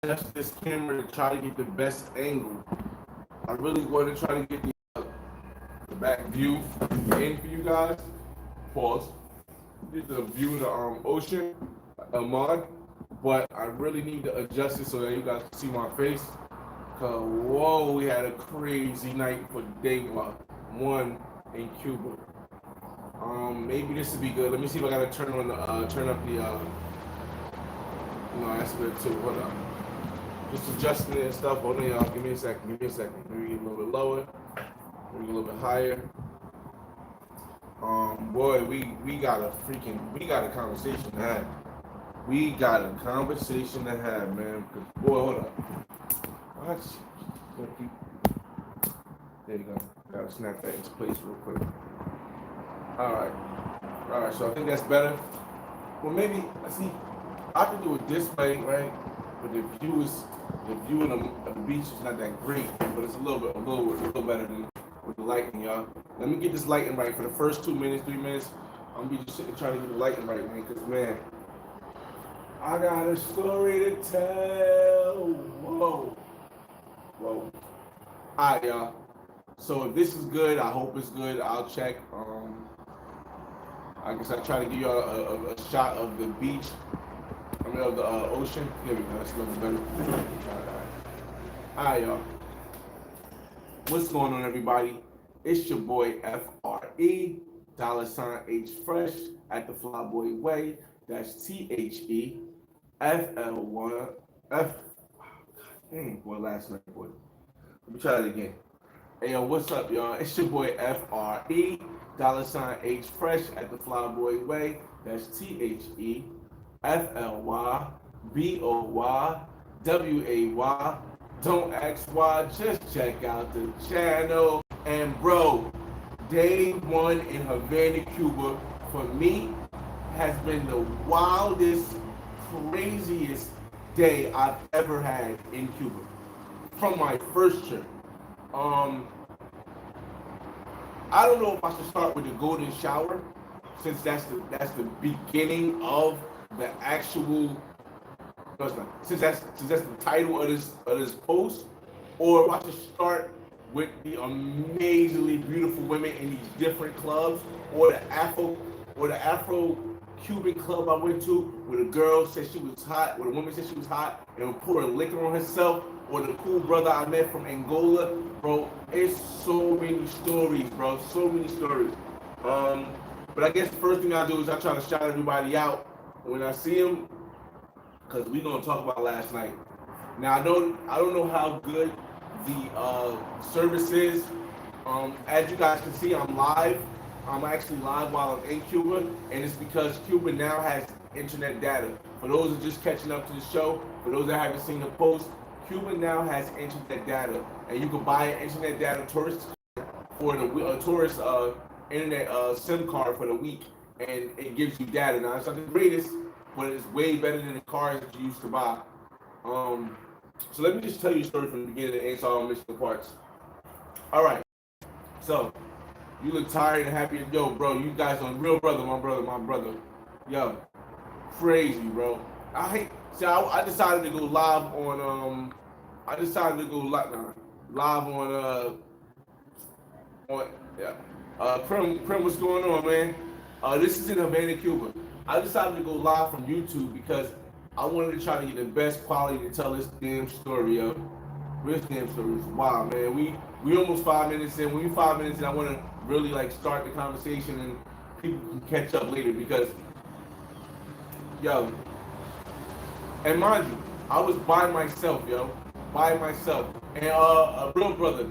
adjust this camera to try to get the best angle. I really want to try to get the back view in for you guys. Pause. Get the view of the ocean, mud. But I really need to adjust it so that you guys can see my face. Cause whoa, we had a crazy night for day one in Cuba. Maybe this would be good. Let me see if I gotta turn up the no, that's good too. Hold on. Just adjusting it and stuff. Hold on, y'all. Give me a second. Give me a second. Maybe get a little bit lower. Maybe a little bit higher. Boy, we got a conversation to have. We got a conversation to have, man. Cause boy, hold up. There you go. Gotta snap that into place real quick. All right. So I think that's better. Well, maybe see. I can do it this way, right? But the view in the beach is not that great, but it's a little better than with the lighting, y'all. Let me get this lighting right for the first 2 minutes, 3 minutes. I'm gonna be just sitting trying to get the lighting right, man. Cause man, I got a story to tell. Whoa. All right, y'all. So if this is good, I hope it's good. I'll check. I guess I try to give y'all a shot of the beach. Of the ocean. Here we go. That's a little better. All right, y'all. What's going on, everybody? It's your boy FRE, $H Fresh at the Flyboy Way. That's THE FL1 F. Dang, boy, last night, boy. Let me try that again. Hey, yo, what's up, y'all? It's your boy FRE, $H Fresh at the Flyboy Way. That's THE FLY BOY WAY. Don't ask why, just check out the channel. And bro, day one in Havana, Cuba, for me, has been the wildest, craziest day I've ever had in Cuba. From my first trip. I don't know if I should start with the golden shower, since that's the beginning of the actual, since that's the title of this post, or if I should start with the amazingly beautiful women in these different clubs, or the Afro Cuban club I went to, where the girl said she was hot, where the woman said she was hot and was pouring liquor on herself, or the cool brother I met from Angola, bro. It's so many stories, bro. So many stories. But I guess the first thing I do is I try to shout everybody out when I see them, because we're gonna talk about last night. Now I don't know how good the service is. As you guys can see, I'm live. I'm actually live while I'm in Cuba, and it's because Cuba now has internet data. For those who are just catching up to the show, for those that haven't seen the post, Cuba now has internet data, and you can buy an internet data tourist for the tourist internet SIM card for the week, and it gives you data. Now it's not the greatest, but it's way better than the cars that you used to buy. So let me just tell you a story from the beginning and answer all missing parts. All right. So you look tired and happy. Yo, bro, you guys on real brother, my brother. Yo, crazy, bro. I decided to go live on live on Prim, what's going on, man? This is in Havana, Cuba. I decided to go live from YouTube because I wanted to try to get the best quality to tell this damn story, yo. This damn story is wild, man. We almost 5 minutes in. When we 5 minutes in, I want to really start the conversation and people can catch up later because, yo, and mind you, I was by myself, yo, and real brother,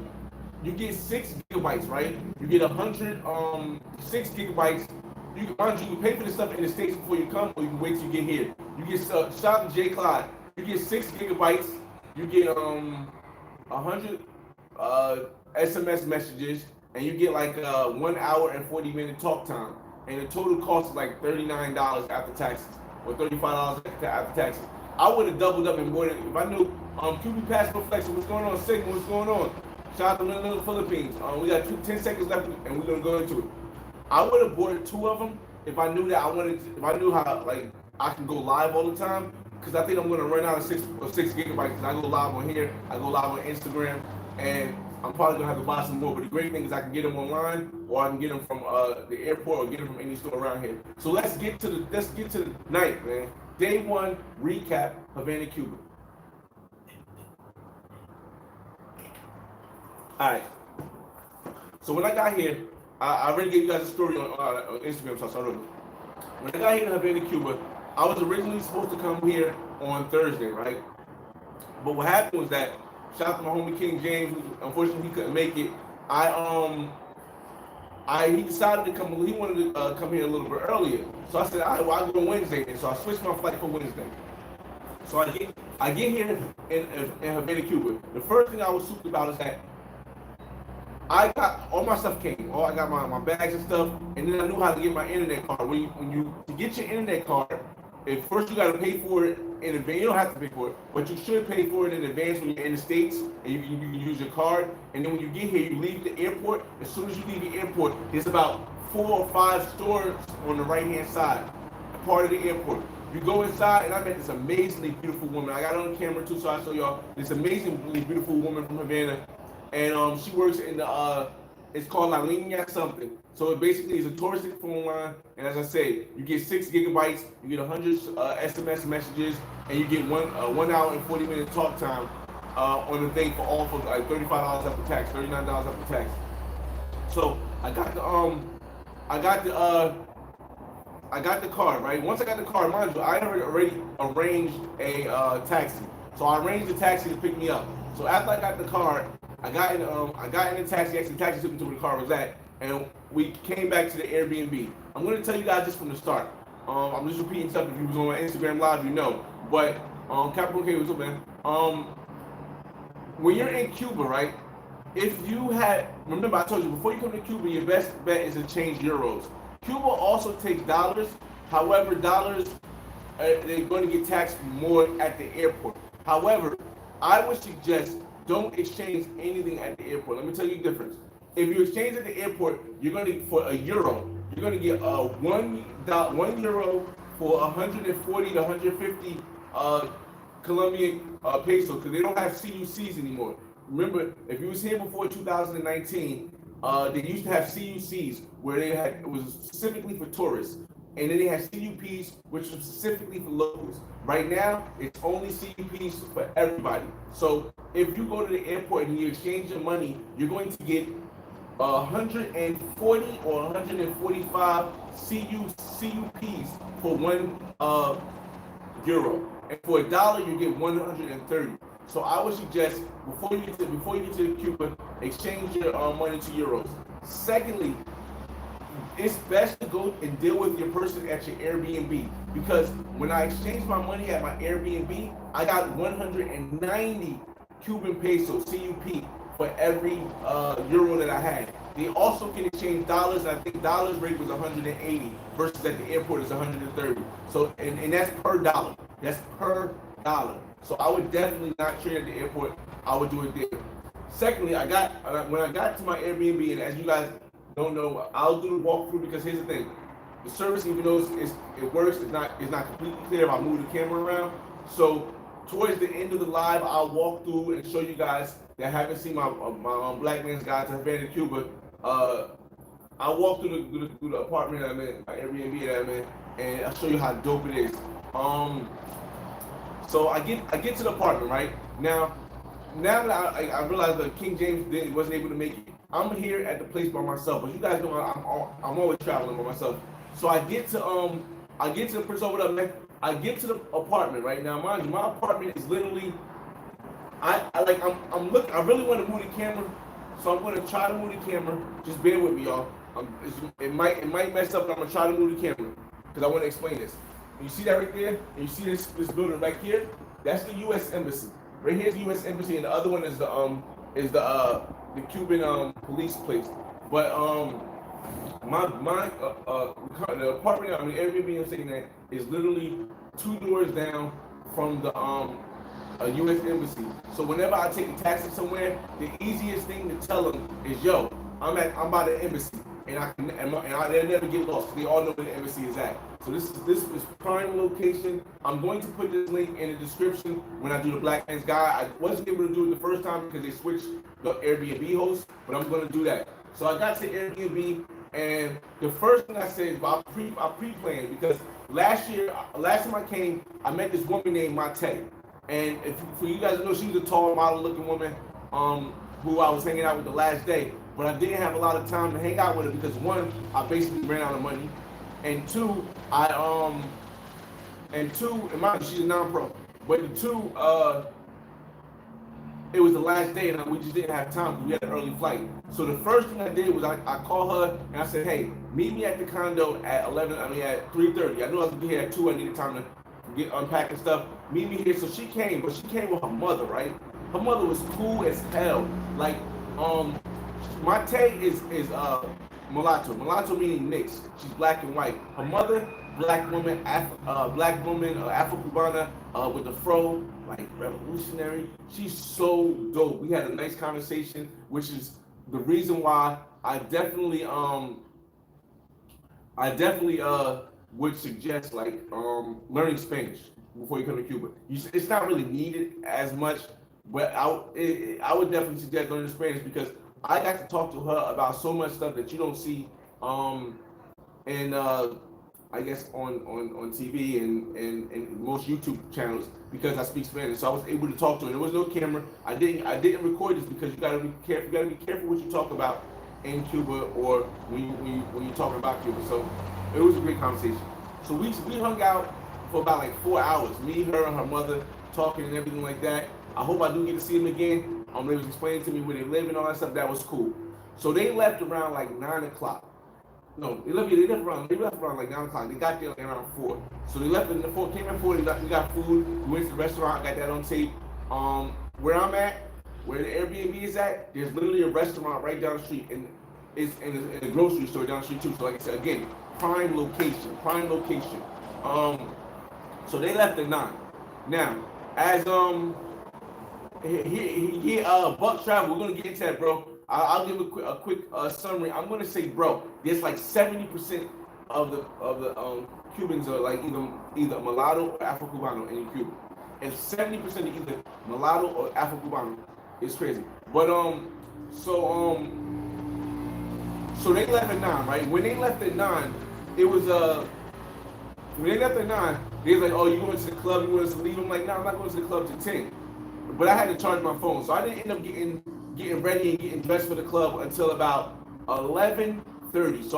you get 6 gigabytes, right? You get 6 gigabytes. You can pay for this stuff in the States before you come, or you can wait till you get here. You get shout out to J. Clyde. You get 6 gigabytes. You get 100 SMS messages, and you get 1 hour and 40-minute talk time. And the total cost is $39 after taxes, or $35 after taxes. I would have doubled up and bought it if I knew. QB Passport Flexing, what's going on? Sigma, what's going on? Shout out to Little Philippines. We got 10 seconds left, and we're gonna go into it. I would have bought 2 of them if I knew that if I knew how I can go live all the time. because I think I'm gonna run out of 6 gigabytes. Cause I go live on here, I go live on Instagram, and I'm probably gonna have to buy some more. But the great thing is I can get them online, or I can get them from the airport, or get them from any store around here. So let's get to the night, man. Day one recap, Havana, Cuba. All right. So when I got here, I already gave you guys a story on Instagram, so I started. When I got here in Havana, Cuba, I was originally supposed to come here on Thursday, right? But what happened was that, shout out to my homie King James, who unfortunately he couldn't make it. He decided to come. He wanted to come here a little bit earlier. So I said, all right, well, I'll go on Wednesday. And so I switched my flight for Wednesday. So I get here in Havana, Cuba. The first thing I was super about is that I got all my stuff came. I got my bags and stuff, and then I knew how to get my internet card. To get your internet card, first you got to pay for it in advance. You don't have to pay for it, but you should pay for it in advance when you're in the States, and you can use your card. And then when you get here, you leave the airport. As soon as you leave the airport, there's about 4 or 5 stores on the right-hand side, part of the airport. You go inside, and I met this amazingly beautiful woman. I got it on camera too, so I'll show y'all this amazingly beautiful woman from Havana. And she works in the, it's called La Linea something. So it basically is a touristic phone line. And as I say, you get 6 gigabytes, you get 100 SMS messages, and you get 1 hour and 40-minute talk time on the thing for all for like $35 after tax, $39 after tax. So I got the card, right? Once I got the card, mind you, I already arranged a taxi. So I arranged a taxi to pick me up. So after I got the card, I got in the taxi. Actually, the taxi took me to where the car was at, and we came back to the Airbnb. I'm going to tell you guys just from the start. I'm just repeating stuff. If you was on my Instagram Live, you know. But Capital K was up, man. When you're in Cuba, right? Remember I told you before you come to Cuba, your best bet is to change euros. Cuba also takes dollars. However, dollars they're going to get taxed more at the airport. However, I would suggest don't exchange anything at the airport. Let me tell you the difference. If you exchange at the airport, you're going to, for a euro, you're going to get one euro for 140 to 150 Colombian pesos, because they don't have CUCs anymore. Remember, if you was here before 2019, they used to have CUCs where it was specifically for tourists. And then they had CUPs, which was specifically for locals. Right now, it's only CUPs for everybody. So if you go to the airport and you exchange your money, you're going to get 140 or 145 CUPs for 1 euro. And for $1, you get 130. So I would suggest before you get to Cuba, exchange your money to euros. Secondly, it's best to go and deal with your person at your Airbnb, because when I exchanged my money at my Airbnb, I got 190 Cuban pesos, CUP, for every euro that I had. They also can exchange dollars, and I think dollars rate was 180 versus at the airport is 130. So, and that's per dollar. That's per dollar. So I would definitely not trade at the airport. I would do it there. Secondly, when I got to my Airbnb, and as you guys don't know, I'll do the walkthrough, because here's the thing: the service, even though it works, it's not completely clear if I move the camera around. So towards the end of the live, I'll walk through and show you guys that haven't seen my Black Man's Guide to Havana, Cuba. I'll walk through the apartment that I'm in, my Airbnb that I'm in, and I'll show you how dope it is. So I get to the apartment, right? Now that I realize that King James wasn't able to make it, I'm here at the place by myself. But you guys know I'm always traveling by myself. So I get to the person over there, man. I get to the apartment right now. Mind you, my apartment is literally, I really want to move the camera, so I'm gonna try to move the camera. Just bear with me, y'all. It might mess up, but I'm gonna try to move the camera because I want to explain this. And you see that right there? And you see this building right here? That's the U.S. Embassy. Right here's the U.S. Embassy, and the other one is the Cuban police place. But the apartment, I mean, Airbnb I'm staying at is literally 2 doors down from the U.S. Embassy. So whenever I take a taxi somewhere, the easiest thing to tell them is, "Yo, I'm by the embassy," and they'll never get lost. They all know where the embassy is at. So this is prime location. I'm going to put this link in the description when I do the Black Man's Guide. I wasn't able to do it the first time because they switched the Airbnb host, but I'm going to do that. So I got to Airbnb, and the first thing I said is I pre-planned because last time I came, I met this woman named Mate, and if for you guys to know, she was a tall, model-looking woman, who I was hanging out with the last day, but I didn't have a lot of time to hang out with her because one, I basically ran out of money. And two, and mind she's a non-pro. But the two, it was the last day and we just didn't have time because we had an early flight. So the first thing I did was I called her and I said, hey, meet me at the condo at 3:30. I knew I was gonna be here at 2. I needed time to get unpacking stuff. Meet me here. So she came, but she came with her mother, right? Her mother was cool as hell. Like, Mate is mulatto. Mulatto meaning mixed. She's black and white. Her mother, black woman, Afro-Cubana, with the fro, like revolutionary. She's so dope. We had a nice conversation, which is the reason why I definitely would suggest learning Spanish before you come to Cuba. It's not really needed as much, but I would definitely suggest learning Spanish because I got to talk to her about so much stuff that you don't see in I guess on TV and most YouTube channels because I speak Spanish. So I was able to talk to her. There was no camera. I didn't record this because you gotta be careful. You gotta be careful what you talk about in Cuba or when you're talking about Cuba. So it was a great conversation. So we hung out for about like 4 hours. Me, her, and her mother talking and everything like that. I hope I do get to see them again. They was explaining to me where they live and all that stuff. That was cool. So they left around like 9 o'clock. No, they left around like 9 o'clock. They got there around 4. So they left in the 4, came at 4. We got food. We went to the restaurant. I got that on tape. Where I'm at, where the Airbnb is at, there's literally a restaurant right down the street, and it's in a grocery store down the street too. So like I said, again, prime location. So they left at 9. Now, as Buck Travel, we're gonna get into that, bro. I'll give a quick summary. I'm gonna say, bro, there's like 70% of the Cubans are like either mulatto or Afro-Cubano in Cuba, and 70% are either mulatto or Afro-Cubano. It's crazy, but so they left at 9, right? When they left at 9, it was when they left at 9, they was like, oh, you going to the club? You want us to leave? I'm like, no, I'm not going to the club till 10. But I had to charge my phone, so I didn't end up getting ready and getting dressed for the club until about 11:30. So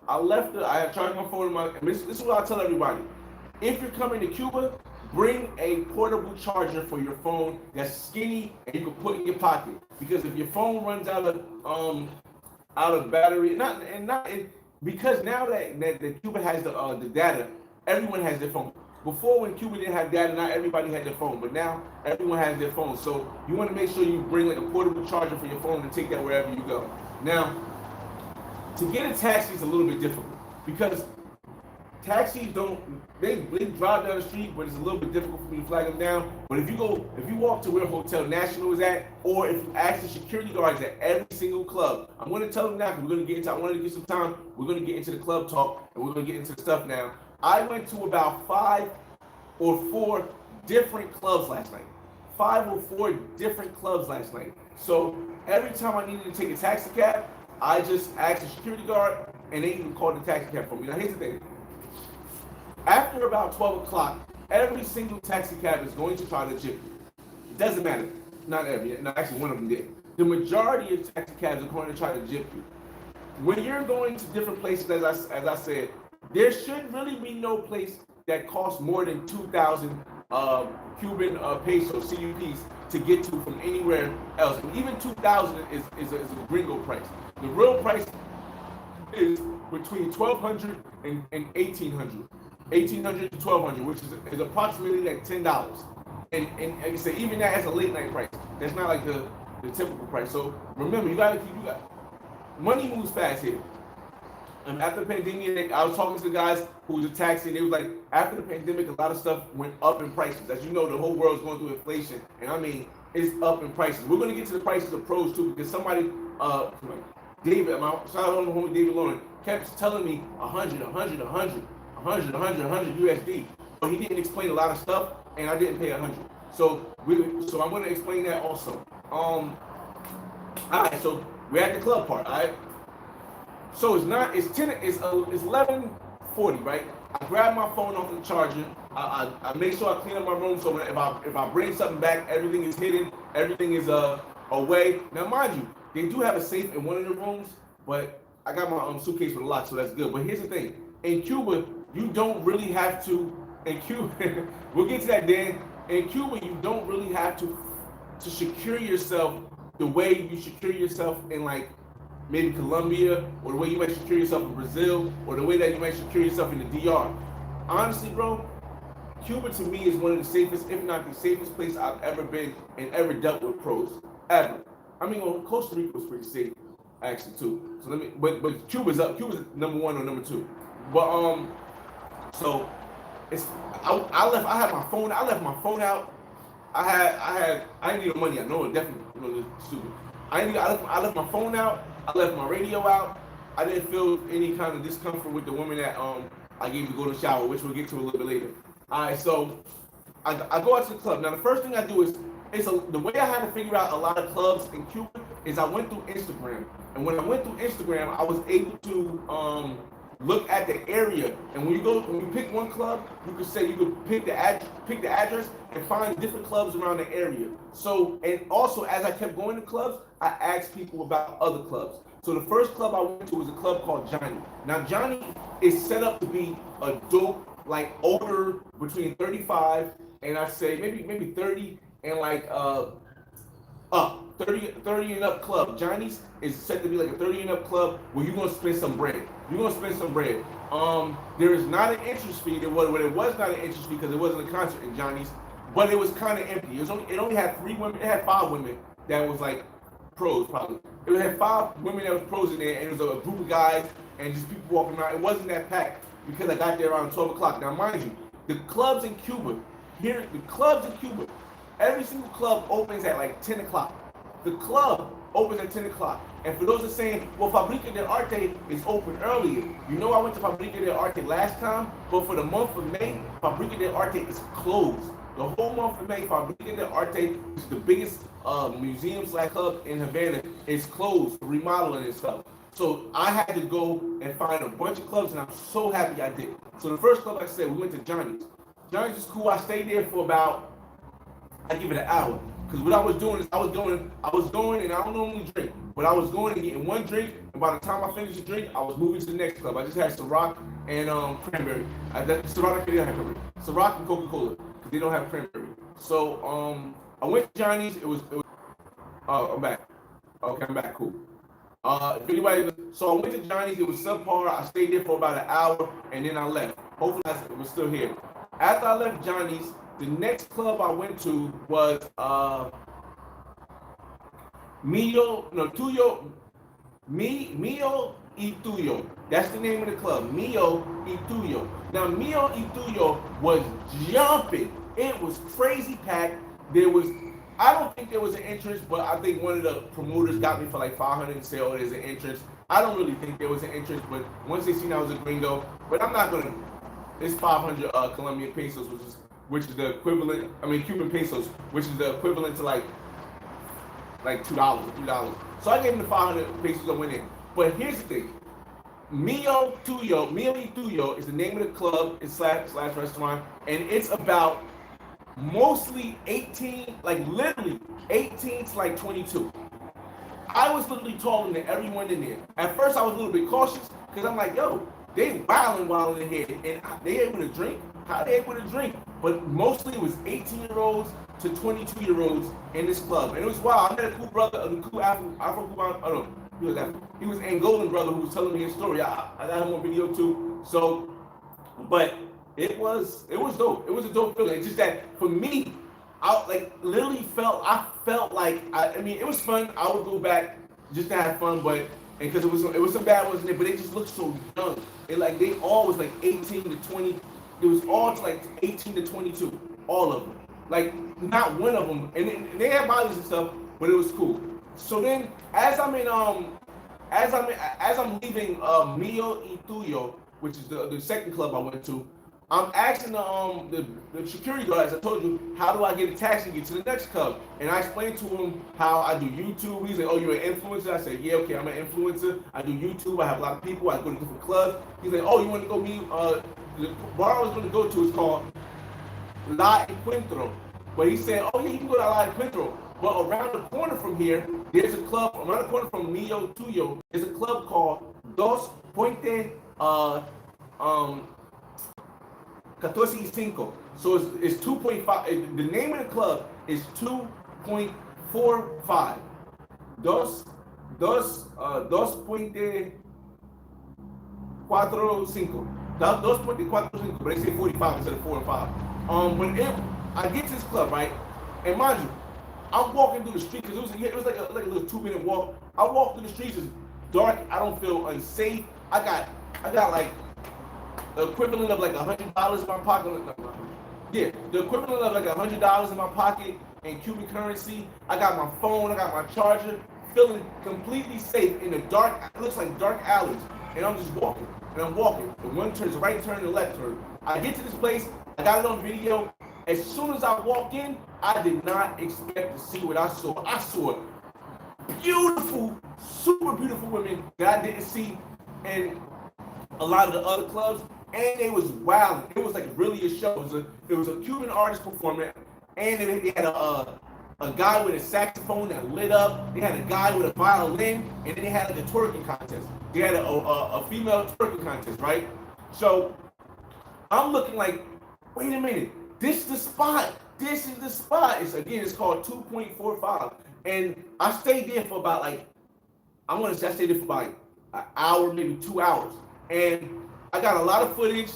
I had charged my phone. This is what I tell everybody: if you're coming to Cuba, bring a portable charger for your phone that's skinny and you can put in your pocket. Because if your phone runs out of battery, because now that Cuba has the data, everyone has their phone. Before, when Cuba didn't have data, not everybody had their phone, but now everyone has their phone. So you want to make sure you bring like a portable charger for your phone and take that wherever you go. Now, to get a taxi is a little bit difficult because taxis they drive down the street, but it's a little bit difficult for me to flag them down. But if you walk to where Hotel National is at, or if you ask the security guards at every single club, I'm going to tell them now because we're going to get into. I wanted to get some time. We're going to get into the club talk and we're going to get into the stuff now. I went to about 5 or 4 different clubs last night. 5 or 4 different clubs last night. So every time I needed to take a taxi cab, I just asked the security guard, and they even called the taxi cab for me. Now here's the thing. After about 12 o'clock, every single taxi cab is going to try to jip you. It doesn't matter. Not every. No, actually, one of them did. The majority of taxi cabs are going to try to jip you. When you're going to different places, as I said, there should really be no place that costs more than 2,000 Cuban pesos, CUPs, to get to from anywhere else. And even 2,000 is a gringo price. The real price is between 1,200 and 1,800. 1,800 to 1,200, which is approximately like $10. And like I say, even that has a late night price. That's not like the typical price. So remember, you got money moves fast here. And after the pandemic, I was talking to the guys who was a taxi, and they was like, after the pandemic, a lot of stuff went up in prices. As you know, the whole world's going through inflation, and I mean, it's up in prices. We're going to get to the prices of pros too, because somebody, David, shout out to homie David Lauren, kept telling me 100, 100, 100, 100 USD. But he didn't explain a lot of stuff, and I didn't pay 100. So I'm going to explain that also. All right, so we're at the club part. All right. So it's 11:40, right? I grab my phone off the charger. I make sure I clean up my room so if I bring something back, everything is hidden, everything is away. Now, mind you, they do have a safe in one of the rooms, but I got my suitcase with a lock, so that's good. But here's the thing: in Cuba, you don't really have to. In Cuba, we'll get to that then. In Cuba, you don't really have to secure yourself the way you secure yourself in like maybe Colombia, or the way you might secure yourself in Brazil, or the way that you might secure yourself in the DR. Honestly, bro, Cuba to me is one of the safest, if not the safest place I've ever been and ever dealt with pros. Ever. I mean, well, Costa Rica was pretty safe, actually, too. So but Cuba's up. Cuba's number one or number two. But so it's I had my phone. I left my phone out. I didn't need no money. I know it definitely stupid. I left my phone out. I left my radio out. I didn't feel any kind of discomfort with the woman that I gave to go to the shower, which we'll get to a little bit later. All right, so I go out to the club. Now the first thing I do is the way I had to figure out a lot of clubs in Cuba is I went through Instagram, and when I went through Instagram, I was able to look at the area. And when you pick one club, you could pick the address and find different clubs around the area. So, and also as I kept going to clubs, I asked people about other clubs. So the first club I went to was a club called Johnny. Now Johnny is set up to be a dope, like older, between 35 and I say maybe 30 and like 30 and up club. Johnny's is set to be like a 30 and up club where you're gonna spend some bread. There is not an entrance fee. It was not an entrance fee because it wasn't a concert in Johnny's, but it was kind of empty. It only had 3 women. It had 5 women that was like pros probably. It had 5 women that was pros in there, and it was a group of guys and just people walking around. It wasn't that packed because I got there around 12 o'clock. Now mind you, the clubs in Cuba, every single club opens at like 10 o'clock. The club opens at 10 o'clock. And for those that are saying, well, Fabrica del Arte is open earlier. You know I went to Fabrica del Arte last time, but for the month of May, Fabrica del Arte is closed. The whole month of May, Fabrica del Arte, which is the biggest museum/club in Havana, is closed, remodeling and stuff. So I had to go and find a bunch of clubs, and I'm so happy I did. So the first club, like I said, we went to Johnny's. Johnny's was cool. I stayed there for about, I give it an hour. Because what I was doing is I was going and I don't normally drink, but I was going and getting one drink, and by the time I finished the drink, I was moving to the next club. I just had Ciroc and cranberry. Ciroc didn't have cranberry. Ciroc and Coca-Cola, because they don't have cranberry. So I went to Johnny's. It was I'm back. Okay, I'm back. Cool. So I went to Johnny's. It was subpar. I stayed there for about an hour, and then I left. Hopefully it was still here. After I left Johnny's, the next club I went to was Mio y Tuyo. That's the name of the club, Mio y Tuyo. Now Mio y Tuyo was jumping. It was crazy packed. I don't think there was an entrance, but I think one of the promoters got me for like 500 and said, oh, there's an entrance. I don't really think there was an entrance, but once they seen I was a gringo, but I'm not gonna. It's 500 Colombian pesos, which is the equivalent. I mean Cuban pesos, which is the equivalent to like $2, $3. So I gave him the 500 pesos. I went in. But here's the thing: Mio y Tuyo is the name of the club. It's slash restaurant, and it's about mostly 18, like literally 18 to like 22. I was literally taller than everyone in there. At first, I was a little bit cautious because I'm like, yo, they wilding in here, and they able to drink. How they able to drink? But mostly it was 18-year-olds to 22-year-olds in this club, and it was wild. I met a cool brother, a cool Afro-Cuban. Oh no, he was Angolan brother who was telling me his story. I got him on video too. So, but it was dope. It was a dope feeling. It's just that for me, I felt like I mean it was fun. I would go back just to have fun, but because it was some bad ones in there, but they just looked so young. They all was like 18 to 20. It was all like 18 to 22, all of them. Like not one of them, and they had bodies and stuff, but it was cool. So then, as I'm leaving Mio y Tuyo, which is the second club I went to. I'm asking the security guard, as I told you, how do I get a taxi to get to the next club? And I explained to him how I do YouTube. He's like, oh, you're an influencer? I said, yeah, okay, I'm an influencer. I do YouTube. I have a lot of people. I go to different clubs. He's like, oh, you want to go meet? The bar I was going to go to is called La Encuentro. But he said, oh, yeah, you can go to La Encuentro. But around the corner from here, there's a club, around the corner from Mio Tuyo, there's a club called Dos Puente 14.5. So it's 2.5. The name of the club is 2.45. Dos Puente 45. 2.45, but they say 45 instead of 4 and 5. I get to this club, right? And mind you, I'm walking through the street because it was like a little 2-minute walk. I walk through the streets, it's dark. I don't feel unsafe. I got like the equivalent of like $100 in my pocket. Yeah, the equivalent of like $100 in my pocket in Cuban currency. I got my phone. I got my charger. Feeling completely safe in the dark. It looks like dark alleys, and I'm just walking. And I'm walking. The one turn, the right turn, the left turn. I get to this place. I got it on video. As soon as I walk in, I did not expect to see what I saw. I saw beautiful, super beautiful women that I didn't see in a lot of the other clubs, and they was wild. It was like really a show. It was a Cuban artist performing, and they had a guy with a saxophone that lit up. They had a guy with a violin, and then they had like a twerking contest. They had a female twerking contest, right? So I'm looking like, wait a minute. This is the spot. This is the spot. It's called 2.45. And I stayed there for about I stayed there for about an hour, maybe 2 hours. And I got a lot of footage.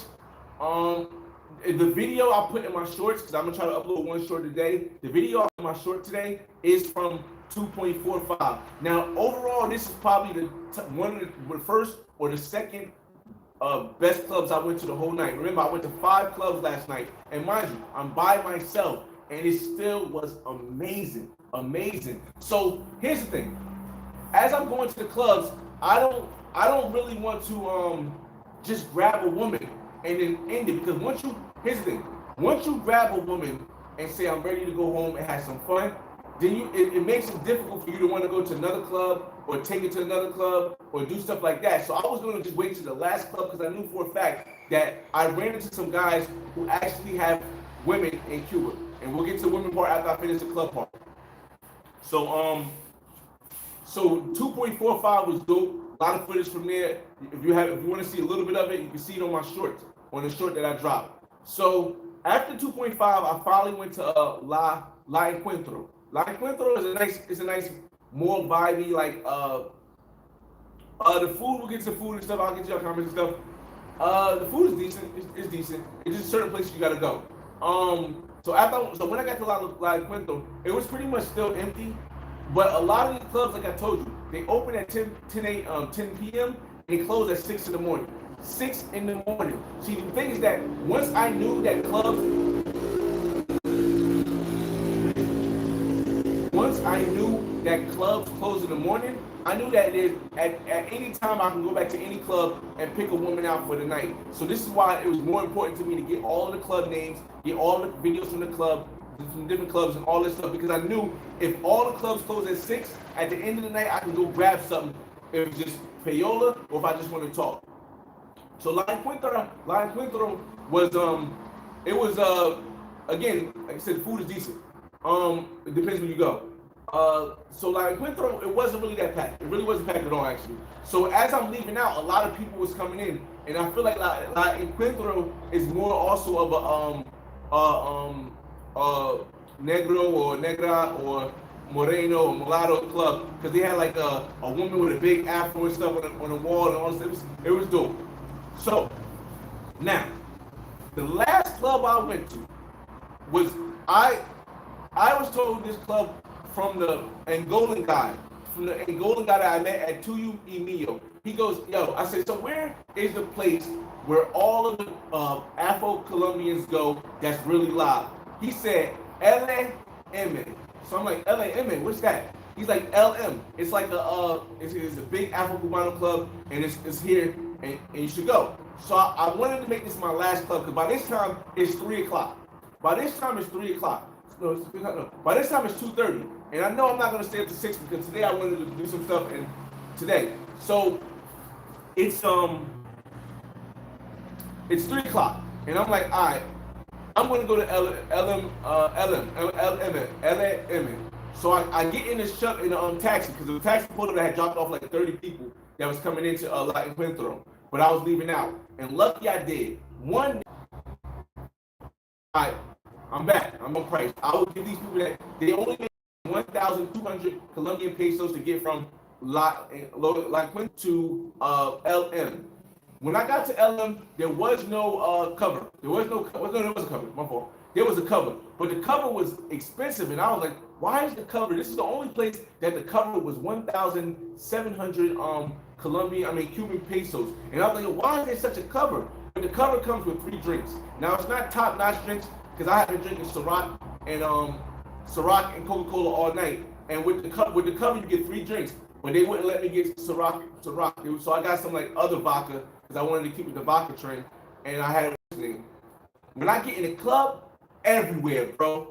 The video I put in my shorts, because I'm going to try to upload one short today. The video in my short today is from 2.45. Now, overall, this is probably one of the first or the second best clubs I went to the whole night. Remember, I went to 5 clubs last night, and mind you, I'm by myself, and it still was amazing. So here's the thing: as I'm going to the clubs, I don't really want to just grab a woman and then end it, because here's the thing: once you grab a woman and say I'm ready to go home and have some fun, then it makes it difficult for you to want to go to another club or take it to another club or do stuff like that. So I was going to just wait to the last club, because I knew for a fact that I ran into some guys who actually have women in Cuba. And we'll get to the women part after I finish the club part. So 2.45 was dope. A lot of footage from there. If you want to see a little bit of it, you can see it on my shorts, on the short that I dropped. So after 2.5, I finally went to La Encuentro. La Encuentro is a nice, more vibey, the food, we'll get to the food and stuff, I'll get to your comments and stuff. The food is decent, it's decent. It's just certain places you gotta go. So when I got to La Encuentro, it was pretty much still empty, but a lot of the clubs, like I told you, they open at 10 p.m. and they close at 6 in the morning. 6 in the morning. See, the thing is that once I knew that clubs close in the morning, I knew that at any time I can go back to any club and pick a woman out for the night. So this is why it was more important to me to get all of the club names, get all the videos from the club, from different clubs and all this stuff, because I knew if all the clubs close at 6, at the end of the night I can go grab something, if it's just payola or if I just want to talk. So La Encuentro was again, like I said, the food is decent. It depends where you go. So La Encuentro, it wasn't really that packed. It really wasn't packed at all, actually. So as I'm leaving out, a lot of people was coming in, and I feel like La Encuentro is more also of a negro or negra or moreno or mulatto club, because they had like a woman with a big afro and stuff on the wall and all this. It was dope. So now, the last club I went to was I was told this club from the Angolan guy that I met at Tuyo y Mio. He goes, yo, I said, so where is the place where all of the Afro-Colombians go that's really live? He said, LM. So I'm like, LM, what's that? He's like, LM. It's like it's a big Afro-Cubano club, and it's here, and you should go. So I wanted to make this my last club because by this time it's 3 o'clock. By this time it's 3 o'clock. No, it's 3 o'clock. No. By this time it's 2:30, and I know I'm not gonna stay up to 6 because today I wanted to do some stuff and today. So it's 3 o'clock, and I'm like, all right, I'm gonna go to LM. So I get in this truck in a taxi because the taxi pulled up that had dropped off like 30 people that was coming into La Encuentro, but I was leaving out, and lucky I did. All right, I'm back. I'm on price. I will give these people that they only make 1,200 Colombian pesos to get from La Encuentro to LM. When I got to LM, there was no cover. There was a cover. My fault. There was a cover, but the cover was expensive, and I was like, "Why is the cover? This is the only place that the cover was 1,700 Cuban pesos." And I was like, "Why is there such a cover?" But the cover comes with 3 drinks. Now it's not top-notch drinks because I have been drinking Ciroc and Coca-Cola all night. And with the cover, you get 3 drinks. But they wouldn't let me get Ciroc. So I got some like other vodka because I wanted to keep it the vodka trend, and I had it. When I get in the club, everywhere, bro,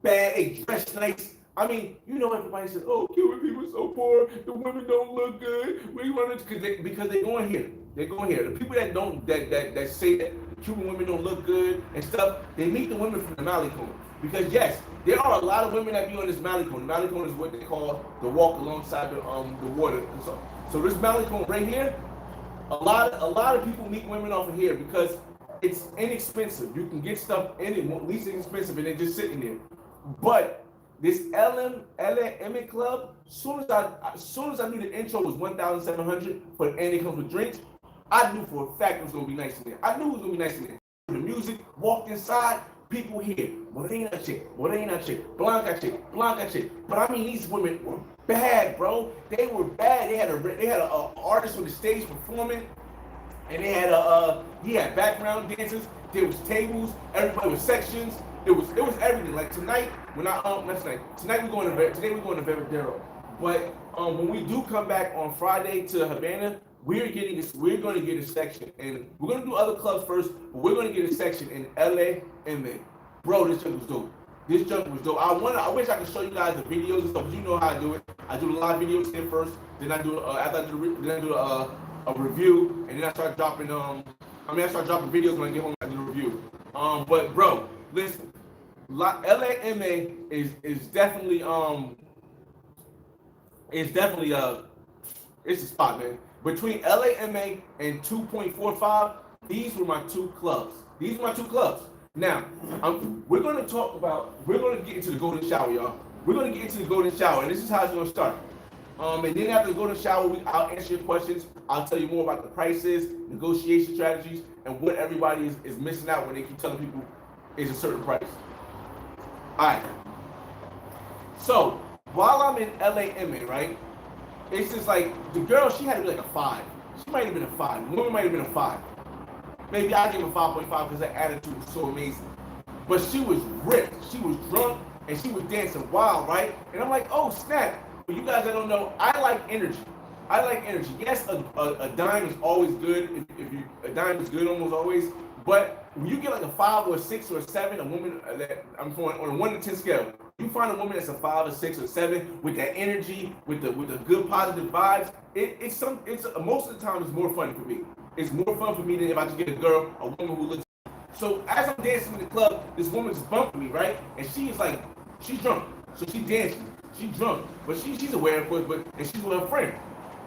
bad, they dress nice. I mean, you know, everybody says, "Oh, Cuban people are so poor. The women don't look good." We want to because they're going here. They're going here. The people that don't that say that Cuban women don't look good and stuff, they meet the women from the Malecón. Because yes, there are a lot of women that be on this Malecón. The Malecón is what they call the walk alongside the water. So this Malecón right here, a lot of people meet women off of here because it's inexpensive. You can get stuff in it, least inexpensive, and they're just sitting there. But this LM club, as soon as I knew the intro was 1,700, and it comes with drinks, I knew for a fact it was gonna be nice in there. I knew it was gonna be nice in there. The music, walked inside, people here, morena chick, blanca chick. But I mean, these women were bad, bro. They were bad. They had a artist on the stage performing, and they had background dancers. There was tables. Everybody was sections. It was everything. Like tonight, today we're going to Veradero. But when we do come back on Friday to Havana, we're going to get a section, and we're going to do other clubs first, but we're going to get a section in LA. Bro, this junk was dope. I wish I could show you guys the videos and stuff, but you know how I do it. I do the live videos in first, then I do a review, and then I start dropping videos when I get home. I do the review. But bro, listen, LAMA is definitely it's a spot, man. Between LAMA and 2.45, these were my 2 clubs. Now, we're going to get into the golden shower, y'all. We're going to get into the golden shower, and this is how it's going to start. And then after the golden shower, I'll answer your questions. I'll tell you more about the prices, negotiation strategies, and what everybody is missing out when they keep telling people it's a certain price. All right. So, while I'm in LAMA, right, it's just like, the girl, she had to be like a 5. She might have been a 5. The woman might have been a 5. Maybe I give her 5.5 because her attitude was so amazing. But she was ripped. She was drunk, and she was dancing wild, right? And I'm like, oh, snap. For you guys that don't know, I like energy. Yes, a dime is always good. A dime is good almost always. But when you get like a 5 or a 6 or a 7, a woman that I'm going on a 1 to 10 scale, you find a woman that's a 5 or 6 or 7 with that energy, with the good positive vibes. It's most of the time it's more fun for me. It's more fun for me than if I just get a woman who looks. So as I'm dancing in the club, this woman's bumping me, right? And she's drunk, so she's dancing. She's drunk, but she's aware of course, and she's with her friend.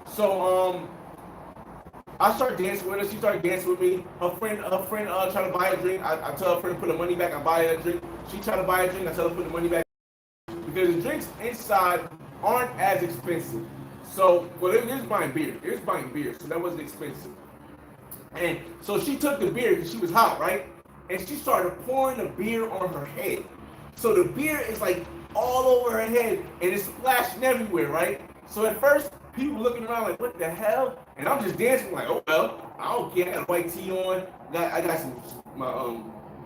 So I start dancing with her. She started dancing with me. Her friend tried to buy a drink. I tell her friend to put her money back. I buy her a drink. She tried to buy a drink. I tell her to put the money back because the drinks inside aren't as expensive. So, well, it was buying beer. So that wasn't expensive. And so she took the beer because she was hot, right? And she started pouring the beer on her head. So the beer is like all over her head and it's splashing everywhere, right? So at first, people looking around like, what the hell? And I'm just dancing like, oh well, I don't care. I got a white tee on. I got my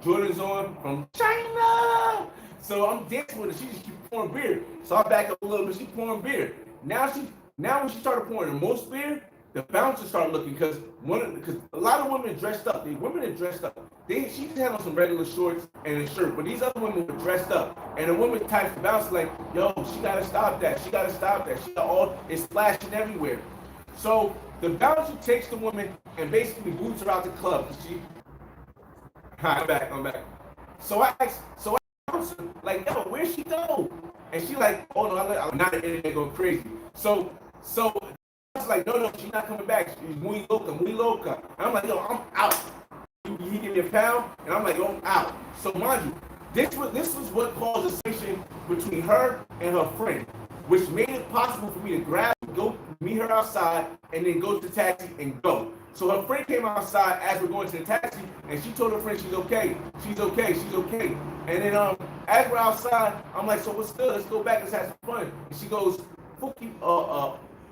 Jordans on from China. So I'm dancing with her. She just keeps pouring beer. So I back up a little bit. She's pouring beer. Now when she started pouring the most beer, The bouncers start looking because a lot of women dressed up. The women are dressed up. She just had on some regular shorts and a shirt, but these other women were dressed up. And the woman types the bouncer like, "Yo, she gotta stop that. She gotta stop that. She got all it's splashing everywhere." So the bouncer takes the woman and basically boots her out the club. I'm back. So I asked her, like, "Yo, where'd she go?" And she like, "Oh no, I'm not an internet going crazy." So I was like, no, she's not coming back. She's muy loca. And I'm like, yo, I'm out. He give me a pound, and I'm like, yo, I'm out. So mind you, this was what caused a situation between her and her friend, which made it possible for me to grab, go meet her outside, and then go to the taxi and go. So her friend came outside as we're going to the taxi, and she told her friend she's okay. And then as we're outside, I'm like, so what's good? Let's go back. Let's have some fun. And she goes, fuck you,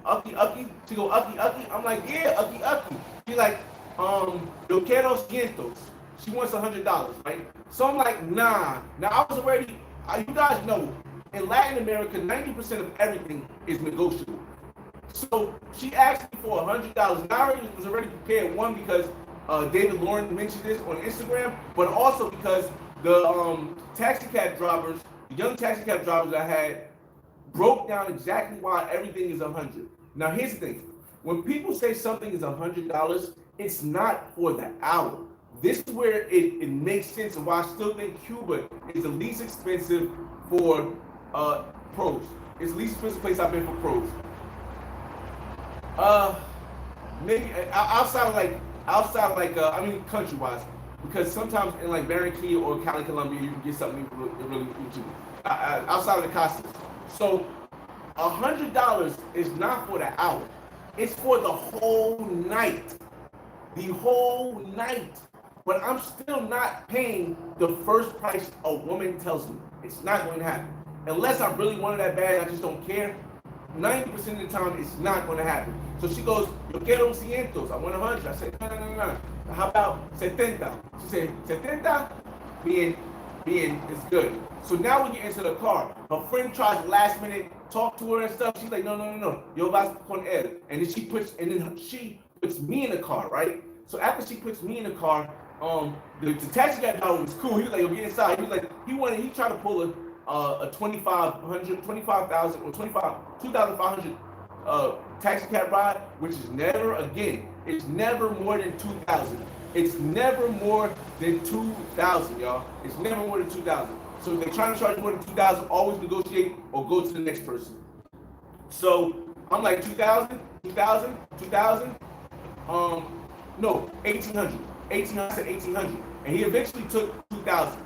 Ucky. She go, Ucky. I'm like, yeah, Ucky. She like, yo quiero cientos. She wants $100, right? So I'm like, nah. Now I was already, you guys know, in Latin America, 90% of everything is negotiable. So she asked me for $100. Now I was already prepared, one, because David Lauren mentioned this on Instagram, but also because the young taxi cab drivers I had broke down exactly why everything is $100. Now here's the thing: when people say something is $100, it's not for the hour. This is where it makes sense, and why I still think Cuba is the least expensive for pros. It's the least expensive place I've been for pros. Maybe outside I mean country-wise, because sometimes in like Barranquilla or Cali, Colombia, you can get something really cheap. Outside of the Casas. So $100 is not for the hour. It's for the whole night. The whole night. But I'm still not paying the first price a woman tells me. It's not going to happen. Unless I really want it that bad, I just don't care. 90% of the time, it's not going to happen. So she goes, yo quiero cientos. I want 100. I said, no. How about 70? She said, 70? Being is good. So now we get into the car. Her friend tries last minute talk to her and stuff. She's like, no. Yo vas con él. And then she puts me in the car, right? So after she puts me in the car, the taxi guy was cool. He was like, yo, get inside. He was like, he tried to pull a 25,000 or 2,500 taxi cab ride, which is it's never more than 2,000. It's never more than 2,000, y'all. It's never more than 2,000. So if they're trying to charge more than 2,000, always negotiate or go to the next person. So I'm like 2,000. No, 1,800. I said 1,800, and he eventually took 2,000.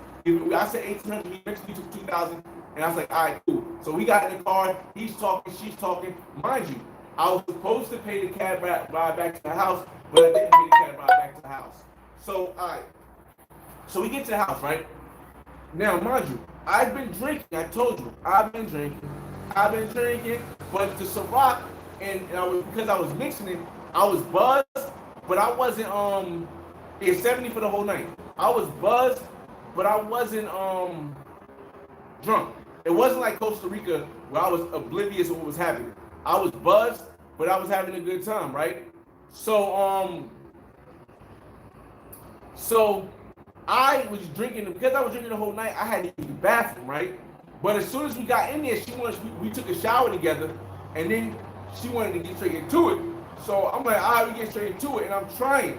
I said 1,800. He eventually took 2,000, and I was like, all right, cool. So we got in the car. He's talking, she's talking. Mind you, I was supposed to pay the cab ride back to the house, but I didn't pay the cab ride back to the house. So, all right. So we get to the house, right? Now, mind you, I've been drinking. I told you, I've been drinking. But the Ciroc, because I was mixing it, I was buzzed, but I wasn't, it's 70 for the whole night. I was buzzed, but I wasn't, drunk. It wasn't like Costa Rica where I was oblivious of what was happening. I was buzzed, but I was having a good time, right? So I was drinking, because I was drinking the whole night, I had to use the bathroom, right? But as soon as we got in there, we took a shower together, and then she wanted to get straight into it. So I'm like, all right, we get straight into it, and I'm trying.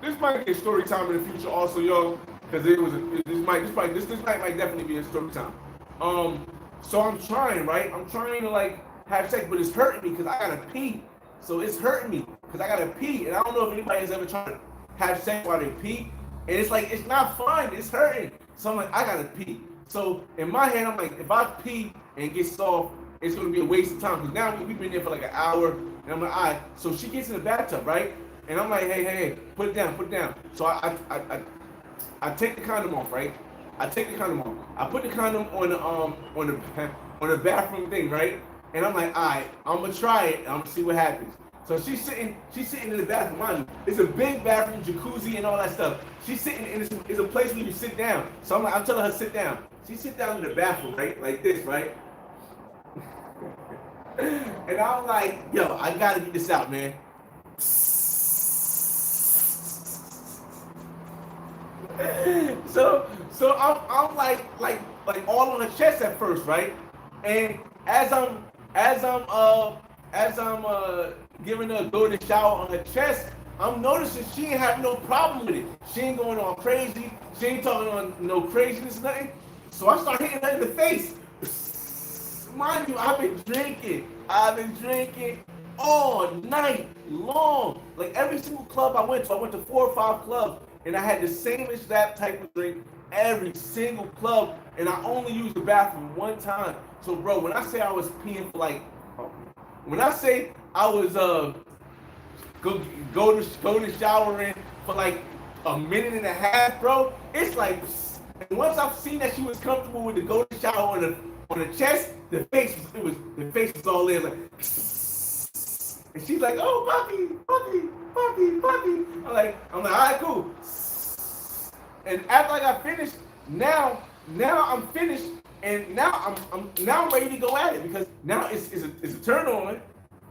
This might be a story time in the future also, y'all, because this night might definitely be a story time. So I'm trying, right? I'm trying to like have sex, but it's hurting me because I gotta pee. So it's hurting me because I gotta pee, and I don't know if anybody has ever tried to have sex while they pee, and it's like it's not fun. It's hurting. So I'm like, I gotta pee. So in my head, I'm like, if I pee and get soft, it's gonna be a waste of time because now we've been there for like an hour, and I'm like, all right. So she gets in the bathtub, right? And I'm like, hey, put it down. So I take the condom off, right? I put the condom on the bathroom thing, right? And I'm like, all right, I'm gonna try it. I'm gonna see what happens. So she's sitting in the bathroom. Mind you, it's a big bathroom, jacuzzi, and all that stuff. She's sitting in it's a place where you sit down. So I'm telling her sit down. She sits down in the bathroom, right, like this, right? And I'm like, yo, I gotta get this out, man. So I'm like all on the chest at first, right? And as I'm uh as I'm giving her a golden shower on her chest, I'm noticing she ain't have no problem with it. She ain't going on crazy. She ain't talking on no craziness, nothing. So I start hitting her in the face. Mind you, I've been drinking all night long. Like every single club I went to 4 or 5 clubs, and I had the same exact type of drink every single club, and I only used the bathroom one time. So, bro, when I say I was peeing for like, when I say I was go go to shower in for like a minute and a half, bro, it's like. And once I've seen that she was comfortable with the golden shower on the chest, the face was all in like, and she's like, oh puppy, puppy, puppy, puppy. I'm like, all right, cool. And after I got finished, now I'm finished, and now I'm ready to go at it because now it's a turn on.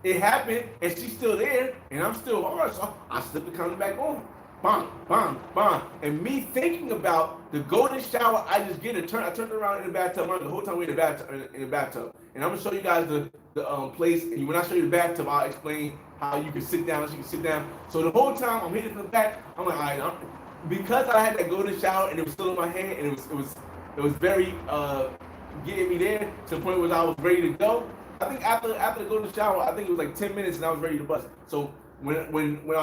It happened, and she's still there, and I'm still hard, so I slip the condom back on. Bang, bang, bang. And me thinking about the golden shower I just get, I turned around in the bathtub. The whole time we're in the bathtub. And I'm gonna show you guys the place. And when I show you the bathtub, I'll explain how you can sit down, so you can sit down. So the whole time I'm hitting from the back, I'm like, all right, because I had that golden shower and it was still in my hand, and it was very getting me there to the point where I was ready to go. I think after the golden shower, I think it was like 10 minutes and I was ready to bust. So when I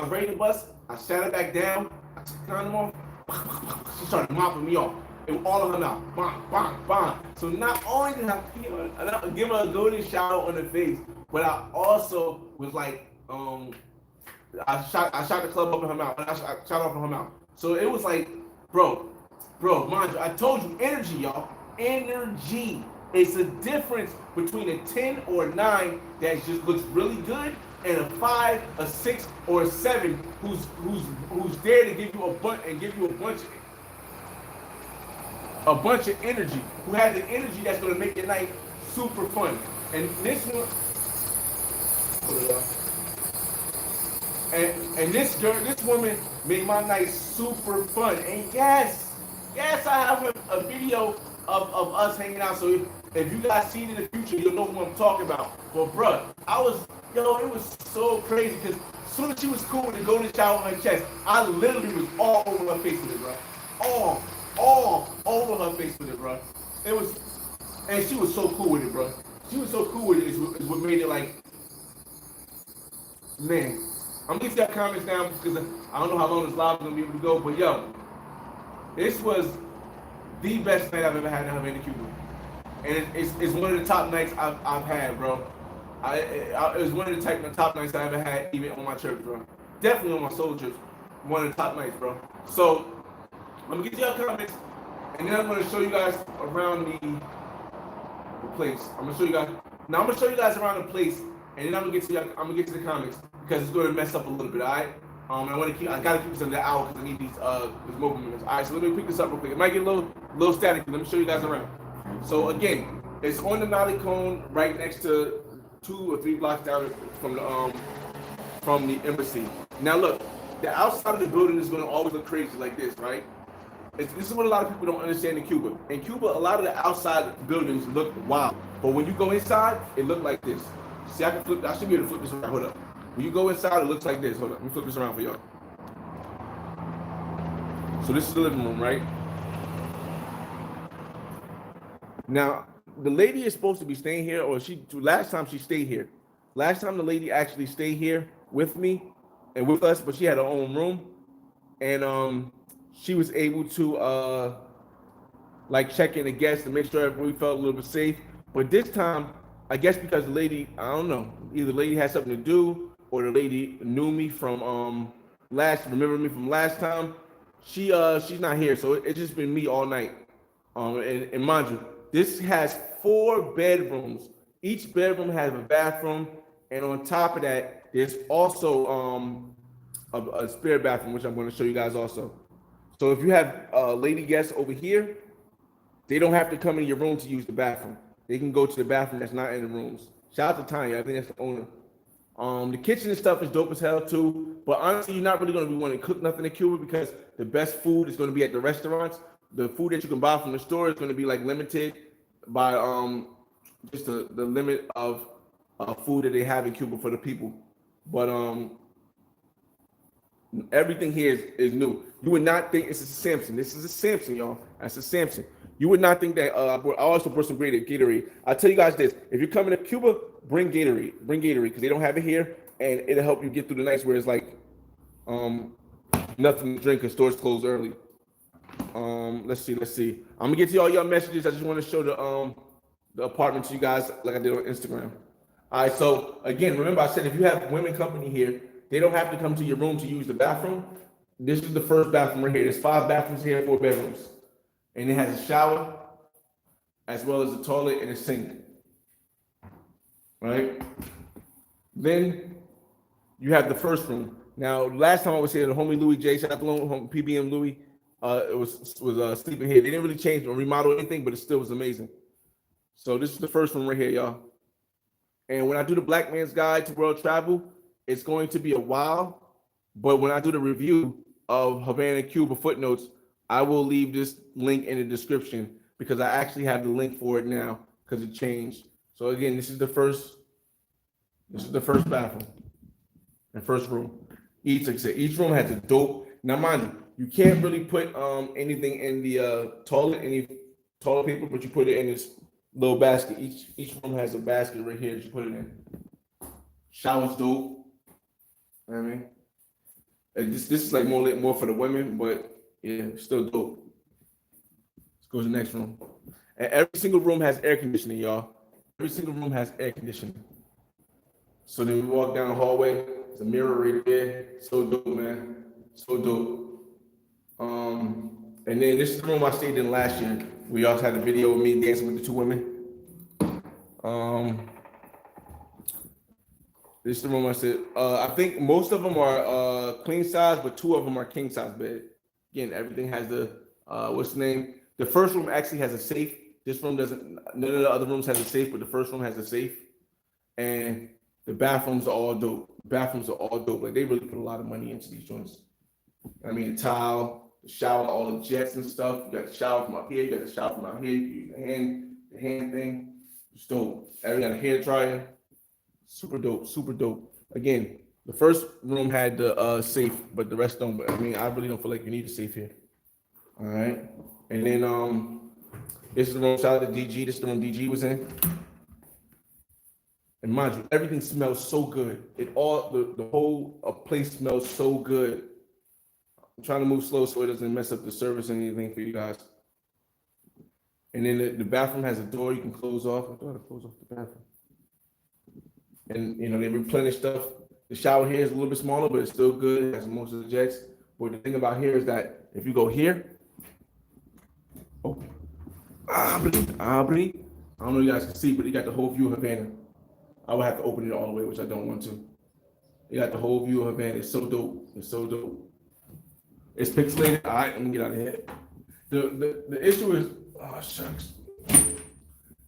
was ready to bust, I sat her back down, I took the condom off, she started mopping me off. And all of her mouth, bang, bang, bang. So not only did I give her a golden shower on the face, but I also was like, I shot the club up in her mouth, and I shot off in her mouth. So it was like, bro, mind you, I told you, energy, y'all, energy. It's a difference between a 10 or a 9 that just looks really good and a 5, a 6, or a 7 who's there to give you a bunch of energy, who has the energy that's gonna make your night super fun. And this one, and this woman made my night super fun. And yes, I have a video of us hanging out. So if you guys see it in the future, you'll know who I'm talking about. But bruh, it was so crazy because as soon as she was cool with the golden shower on her chest, I literally was all over her face with it, bro. All over her face with it, bro. It was, and she was so cool with it, bro. She was so cool with it is what made it like, man. I'm gonna get your comments down because I don't know how long this live is gonna be able to go, but yo, this was the best night I've ever had in Havana, Cuba, and it's one of the top nights I've had, bro. It was one of the top nights I ever had, even on my trips, bro. Definitely on my solo trips, one of the top nights, bro. So I'm gonna get your comments, and then I'm gonna show you guys around the place. I'm gonna show you guys around the place, and then I'm gonna get to the comments because it's gonna mess up a little bit, all right? I gotta keep this under the hour because I need these mobile minutes. All right, so let me pick this up real quick. It might get a little static. Let me show you guys around. So again, it's on the Nolly Cone, right next to 2 or 3 blocks down from the embassy. Now look, the outside of the building is gonna always look crazy like this, right? This is what a lot of people don't understand in Cuba. In Cuba, a lot of the outside buildings look wild, but when you go inside, it looks like this. See, I should be able to flip this around. Hold up. When you go inside, it looks like this. Hold up. Let me flip this around for y'all. So this is the living room, right? Now, the lady is supposed to be staying here, or last time she stayed here. Last time the lady actually stayed here with me and with us, but she had her own room. And she was able to check in the guests and make sure we felt a little bit safe. But this time, I guess because the lady, I don't know, either the lady had something to do or the lady knew me from remember me from last time. She's not here, so it's just been me all night. And mind you, this has 4 bedrooms. Each bedroom has a bathroom, and on top of that, there's also a spare bathroom, which I'm going to show you guys also. So if you have lady guests over here, they don't have to come in your room to use the bathroom. They can go to the bathroom that's not in the rooms. Shout out to Tanya. I think that's the owner. The kitchen and stuff is dope as hell too. But honestly, you're not really going to be wanting to cook nothing in Cuba because the best food is going to be at the restaurants. The food that you can buy from the store is going to be like limited by just the limit of food that they have in Cuba for the people. But everything here is new. You would not think it's a Samson. This is a Samson, y'all. That's a Samson. You would not think that. I also brought some great Gatorade. I'll tell you guys this: if you're coming to Cuba, bring Gatorade. Bring Gatorade because they don't have it here, and it'll help you get through the nights where it's like nothing to drink because stores close early. Let's see. I'm gonna get to all your messages. I just want to show the apartment to you guys like I did on Instagram. All right. So again, remember I said if you have women company here, they don't have to come to your room to use the bathroom. This is the first bathroom right here. There's 5 bathrooms here, 4 bedrooms. And it has a shower, as well as a toilet and a sink. Right? Then you have the first room. Now, last time I was here, the homie Louis J, shout out to PBM Louis, it was sleeping here. They didn't really change or remodel anything, but it still was amazing. So this is the first one right here, y'all. And when I do the Black Man's Guide to World Travel, it's going to be a while. But when I do the review of Havana, Cuba footnotes, I will leave this link in the description because I actually have the link for it now because it changed. So again, this is the first bathroom and first room. Each room has a dope. Now mind you can't really put anything in the toilet, any toilet paper, but you put it in this little basket. Each room has a basket right here that you put it in. Shower's dope. You know what I mean? This is like more for the women, but yeah, still dope. Let's go to the next room. And every single room has air conditioning, y'all. Every single room has air conditioning. So then we walk down the hallway. There's a mirror right there. So dope, man. So dope. And then this is the room I stayed in last year. We also had a video of me dancing with the 2 women. This is the room I said. I think most of them are queen size, but 2 of them are king size bed. Again, everything has the what's the name? The first room actually has a safe. This room doesn't. None of the other rooms has a safe, but the first room has a safe. And the bathrooms are all dope. Like they really put a lot of money into these joints. I mean, the tile, the shower, all the jets and stuff. You got the shower from up here. You got the shower from out here. You use the hand thing. It's dope. Everything got a hair dryer. Super dope. Again, the first room had the safe, but the rest don't. But I mean, I really don't feel like you need a safe here. All right. And then this is the room. Shout out to DG. This is the room DG was in. And mind you, everything smells so good. The whole place smells so good. I'm trying to move slow so it doesn't mess up the service or anything for you guys. And then the bathroom has a door you can close off. I thought I closed off the bathroom. And they replenish stuff. The shower here is a little bit smaller, but it's still good. It has most of the jets. But the thing about here is that if you go here, I don't know if you guys can see, but you got the whole view of Havana. I would have to open it all the way, which I don't want to. You got the whole view of Havana. It's so dope. It's pixelated. All right, let me get out of here. The issue is, oh shucks.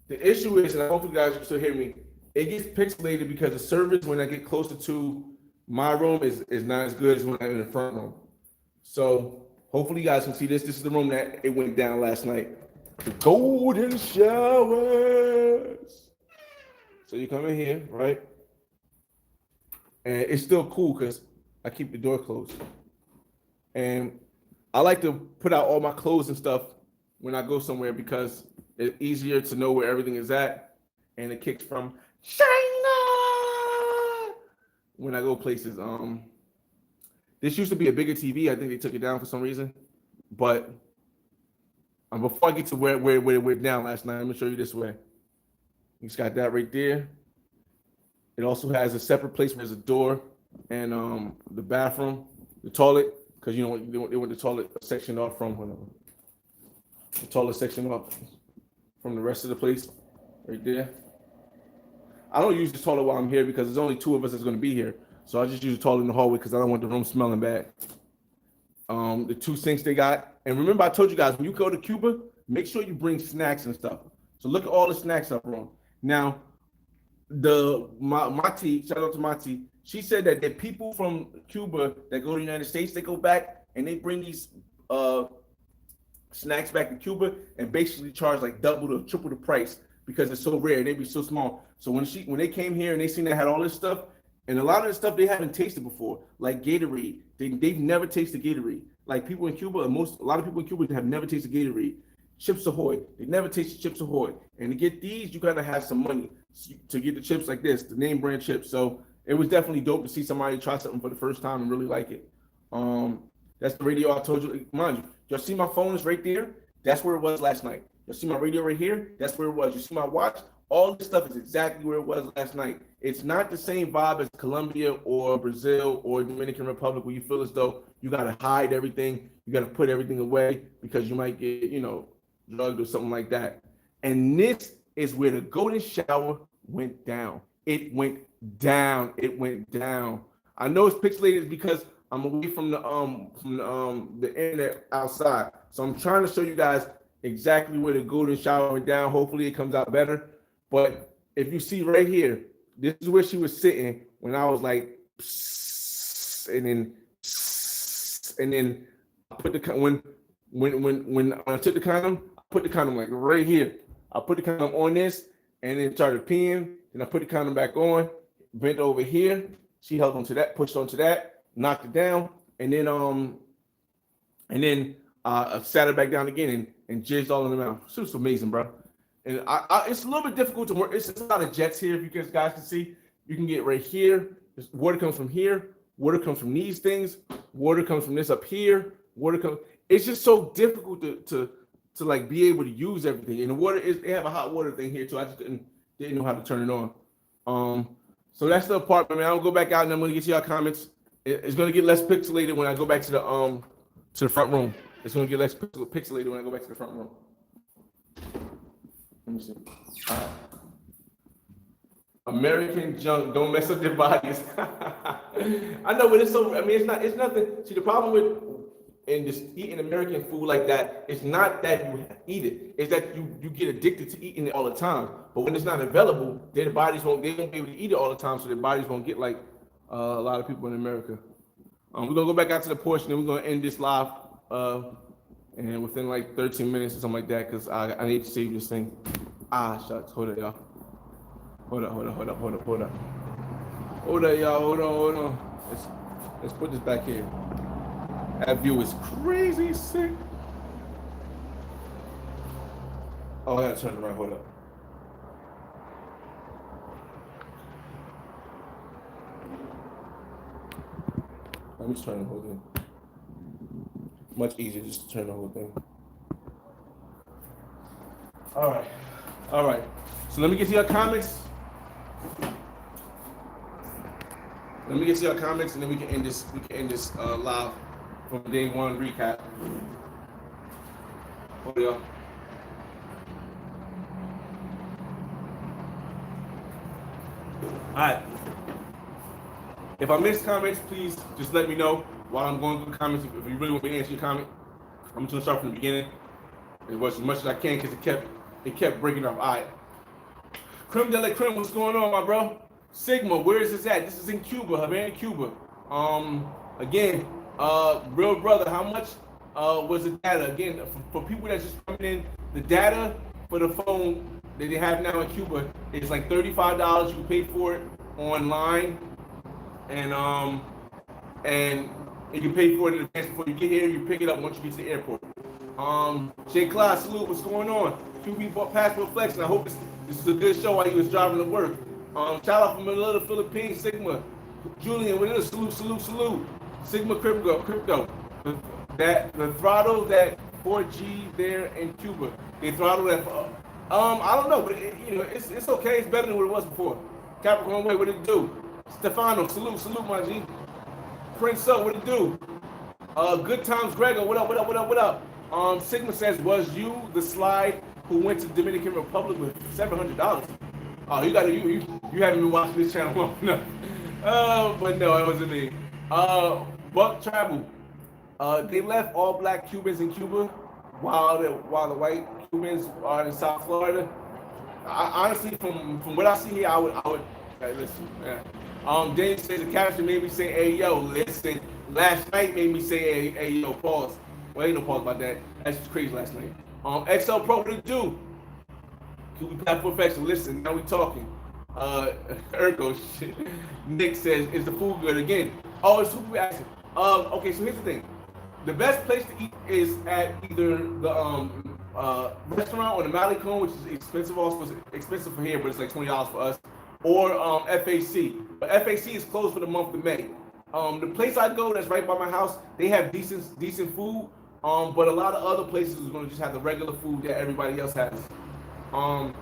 The issue is, and I hope you guys can still hear me. It gets pixelated because the service when I get closer to my room is not as good as when I'm in the front room. So hopefully you guys can see this. This is the room that it went down last night. The golden showers. So you come in here, right? And it's still cool because I keep the door closed. And I like to put out all my clothes and stuff when I go somewhere because it's easier to know where everything is at. And it kicks from China when I go places. This used to be a bigger TV. I think they took it down for some reason. But before I get to where it went down last night, let me show you this way. It's got that right there. It also has a separate place where there's a door and the bathroom, the toilet, because they want the toilet section off from the rest of the place right there. I don't use the toilet while I'm here because there's only 2 of us that's going to be here. So I just use the toilet in the hallway because I don't want the room smelling bad. The 2 sinks they got. And remember, I told you guys, when you go to Cuba, make sure you bring snacks and stuff. So look at all the snacks up wrong. Now, Mati, shout out to Mati. She said that the people from Cuba that go to the United States, they go back and they bring these uh snacks back to Cuba and basically charge like double to triple the price because it's so rare and they be so small. So when they came here and they seen they had all this stuff and a lot of the stuff they haven't tasted before, like Gatorade, they've never tasted Gatorade. Like people in Cuba, a lot of people in Cuba have never tasted Gatorade. Chips Ahoy, they never tasted Chips Ahoy, and to get these, you gotta have some money to get the chips like this, the name brand chips. So it was definitely dope to see somebody try something for the first time and really like it. Um, that's the radio I told you. Mind you, y'all see my phone is right there. That's where it was last night. You'll see my radio right here. That's where it was. You see my watch. All this stuff is exactly where it was last night. It's not the same vibe as Colombia or Brazil or Dominican Republic where you feel as though you gotta hide everything. You gotta put everything away because you might get, drugged or something like that. And this is where the golden shower went down. It went down. It went down. I know it's pixelated because I'm away from the internet outside. So I'm trying to show you guys exactly where the golden shower went down. Hopefully it comes out better. But if you see right here, this is where she was sitting when I was like, and then I put the when I took the condom, I put the condom like right here. I put the condom on this and then started peeing. Then I put the condom back on, bent over here. She held onto that, pushed onto that, knocked it down, and then sat it back down again and jizzed all in the mouth. It was amazing, bro. And it's a little bit difficult to work. It's a lot of jets here. If you guys can see, you can get right here. Water comes from here. Water comes from these things. Water comes from this up here. Water comes. It's just so difficult to like be able to use everything. And the water is, they have a hot water thing here too. I just didn't know how to turn it on. So that's the apartment. I'll go back out and I'm gonna get to y'all comments. It's gonna get less pixelated when I go back to the front room. It's gonna get less pixelated when I go back to the front room. Let me see. American junk, don't mess up their bodies. I know, but it's so. I mean, it's nothing. See, the problem with just eating American food like that, it's not that you eat it. It's that you get addicted to eating it all the time. But when it's not available, their bodies won't. They won't be able to eat it all the time, so their bodies won't get like a lot of people in America. We're gonna go back out to the porch and then we're gonna end this live. And within like 13 minutes or something like that, because I need to save this thing. Shucks. Hold it, y'all. Hold up, y'all. Hold on. Let's put this back here. That view is crazy sick. Oh, I gotta turn it around. Hold up. Let me just turn the whole thing. Much easier just to turn the whole thing. All right. So let me get to your comments. And then we can end this. Live from day one recap. Hold y'all. All right. If I miss comments, please just let me know while I'm going through comments. If you really want me to answer your comment, I'm just gonna start from the beginning. It was as much as I can because it kept breaking up. All right. Creme de la creme, what's going on, my bro? Sigma, where is this at? This is in Cuba, Havana, Cuba. Again, real brother, how much was the data? Again, for people that's just coming in, the data for the phone that they have now in Cuba is like $35. You pay for it online, and you can pay for it in advance before you get here. You pick it up once you get to the airport. J. Class, salute, what's going on? QB Passport Flex, and I hope this is a good show while he was driving to work. Shout out from Manila, Philippines, Sigma. Julian, with us, salute. Sigma crypto. The throttle that 4G there in Cuba. They throttle that. I don't know, but it's okay. It's better than what it was before. Capricorn Way, what it do? Stefano, salute, my G. Prince Up, what it do? Good Times, Gregor, what up? Sigma says, was you the slide who went to Dominican Republic with $700? Oh, you haven't been watching this channel long enough. But no, it wasn't me. Buck Travel. They left all black Cubans in Cuba while the white Cubans are in South Florida. honestly, from what I see here, I would listen. Yeah. James says the caption made me say, "Hey yo, listen." Last night made me say, "Hey yo, pause." Well, ain't no pause about that. That's just crazy last night. XL Pro, what it do? Can we pass perfection? Listen, now we talking. Uh, Ergo, shit. Nick says, "Is the food good again?" Oh, it's food asking. Okay, so here's the thing. The best place to eat is at either the restaurant or the Malecon, which is expensive, also expensive for here, but it's like $20 for us, or FAC. But FAC is closed for the month of May. The place I go that's right by my house, they have decent food. But a lot of other places is gonna just have the regular food that everybody else has. Um,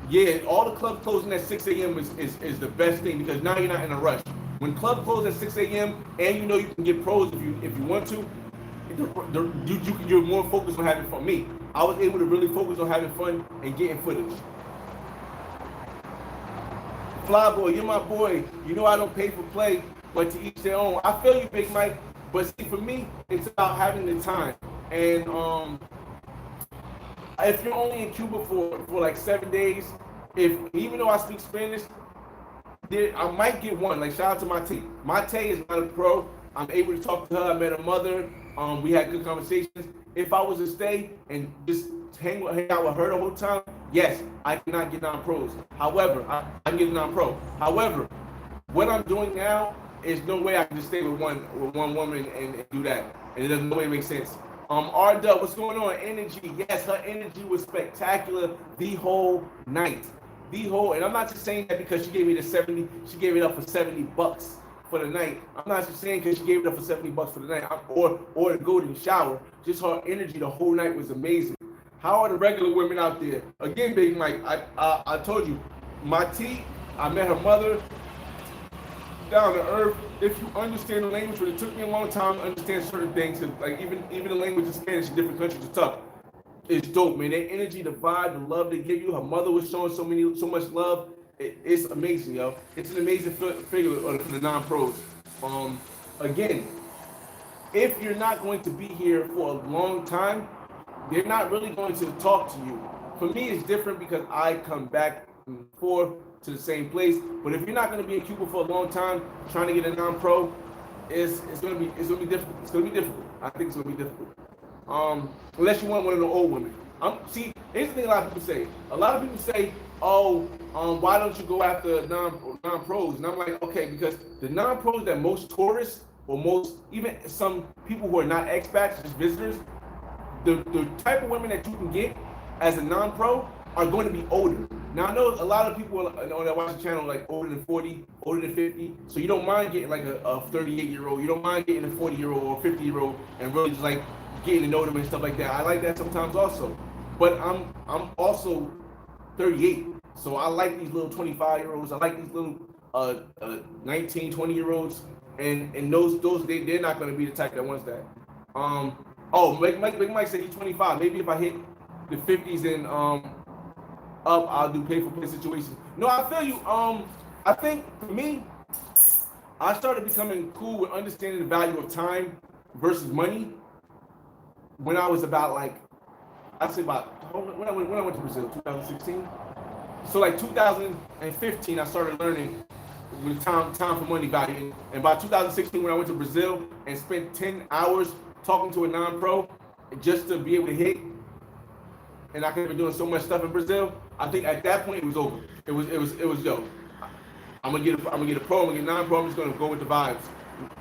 yeah, all the clubs closing at 6 a.m. is the best thing because now you're not in a rush. When clubs close at 6 a.m. and you know you can get pros if you want to, you're more focused on having fun. Me, I was able to really focus on having fun and getting footage. Fly boy, you're my boy. You know I don't pay for play, but to each their own. I feel you, Big Mike. But see, for me, it's about having the time. And if you're only in Cuba for like 7 days, if even though I speak Spanish, I might get one. Like shout out to Mate. Mate is not a pro. I'm able to talk to her. I met her mother. We had good conversations. If I was to stay and just hang out with her the whole time, yes, I cannot get non-pros. However, I can get a non-pro. However, what I'm doing now is no way I can just stay with one woman and do that. And it doesn't no way make sense. R Dub, what's going on? Energy. Yes, her energy was spectacular the whole night. And I'm not just saying that because she gave me the 70, she gave it up for $70 for the night. I'm not just saying because she gave it up for $70 for the night or the golden shower. Just her energy the whole night was amazing. How are the regular women out there? Again, Big Mike, I told you, my T, I met her mother, down to earth. If you understand the language, but it took me a long time to understand certain things. Like even the language of Spanish in different countries is tough. It's dope, man. That energy, the vibe, the love they give you. Her mother was showing so much love. It's amazing, yo. It's an amazing figure for the non-pros. Again, if you're not going to be here for a long time, they're not really going to talk to you. For me, it's different because I come back and forth to the same place. But if you're not going to be in Cuba for a long time, trying to get a non-pro, it's going to be difficult. It's going to be difficult. I think it's going to be difficult. Unless you want one of the old women. See, here's the thing a lot of people say. A lot of people say, oh, why don't you go after non-pros? And I'm like, okay, because the non-pros that most tourists or most, even some people who are not expats, just visitors, the type of women that you can get as a non-pro are going to be older. Now I know a lot of people on that watch the channel like older than 40, older than 50. So you don't mind getting like a 38-year-old. You don't mind getting a 40-year-old or 50-year-old and really just like getting to know them and stuff like that. I like that sometimes also. But I'm also 38. So I like these little 25-year-olds. I like these little 19, 20-year-olds. And those they're not going to be the type that wants that. Big Mike said he's 25. Maybe if I hit the 50s and up, I'll do pay for play situations. No, I feel you. I think for me, I started becoming cool with understanding the value of time versus money when I was about like, I'd say about when I went to Brazil, 2016. So like 2015, I started learning with time for money value. And by 2016, when I went to Brazil and spent 10 hours talking to a non-pro just to be able to hit, and I could have been doing so much stuff in Brazil, I think at that point it was over. It was yo. I'm gonna get a pro, I'm gonna get a non-pro. I'm just gonna go with the vibes.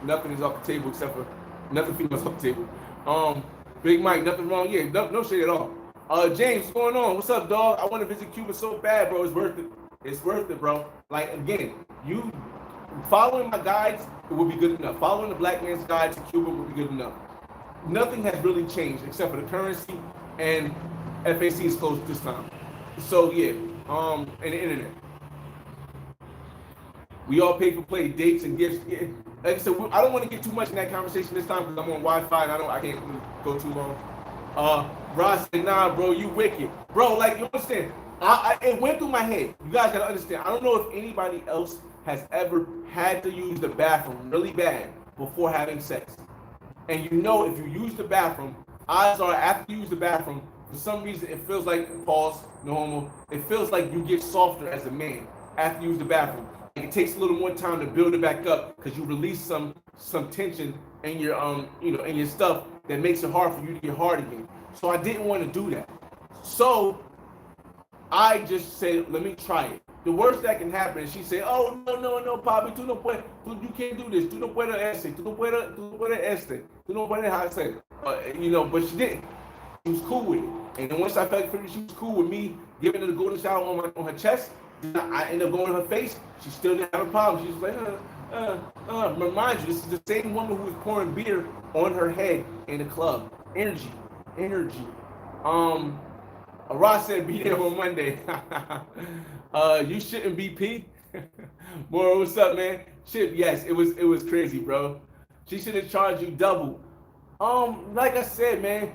Nothing is off the table except for nothing females off the table. Big Mike, nothing wrong. Yeah, no shit at all. James, what's going on? What's up, dog? I want to visit Cuba so bad, bro. It's worth it. It's worth it, bro. Like again, you following my guides, it will be good enough. Following the black man's guide to Cuba will be good enough. Nothing has really changed except for the currency and FAC is closed this time. So yeah, and the internet. We all pay for play, dates and gifts. Yeah. Like I said, I don't want to get too much in that conversation this time because I'm on Wi-Fi and I can't go too long. Ross said, nah, bro, you wicked. Bro, like, you understand? It went through my head. You guys gotta understand. I don't know if anybody else has ever had to use the bathroom really bad before having sex. And you know if you use the bathroom, odds are after you use the bathroom, For some reason, it feels like, pause, no homo, it feels like you get softer as a man after you use the bathroom. Like it takes a little more time to build it back up because you release some tension in your in your stuff that makes it hard for you to get hard again. So I didn't want to do that. So I just said, let me try it. The worst that can happen is she said, oh, no, no, no, papi, tú no puedes, you can't do this, tú no puedes este, tú no puedes este, tú no puedes hacer. But she didn't. She was cool with it. And then once I felt like she was cool with me giving her the golden shower on her chest, I ended up going to her face. She still didn't have a problem. She was like, remind you, this is the same woman who was pouring beer on her head in the club. Energy. Ross said be there on Monday. You shouldn't be P. Boy, what's up, man? Chip, yes, it was crazy, bro. She should have charged you double. Like I said, man,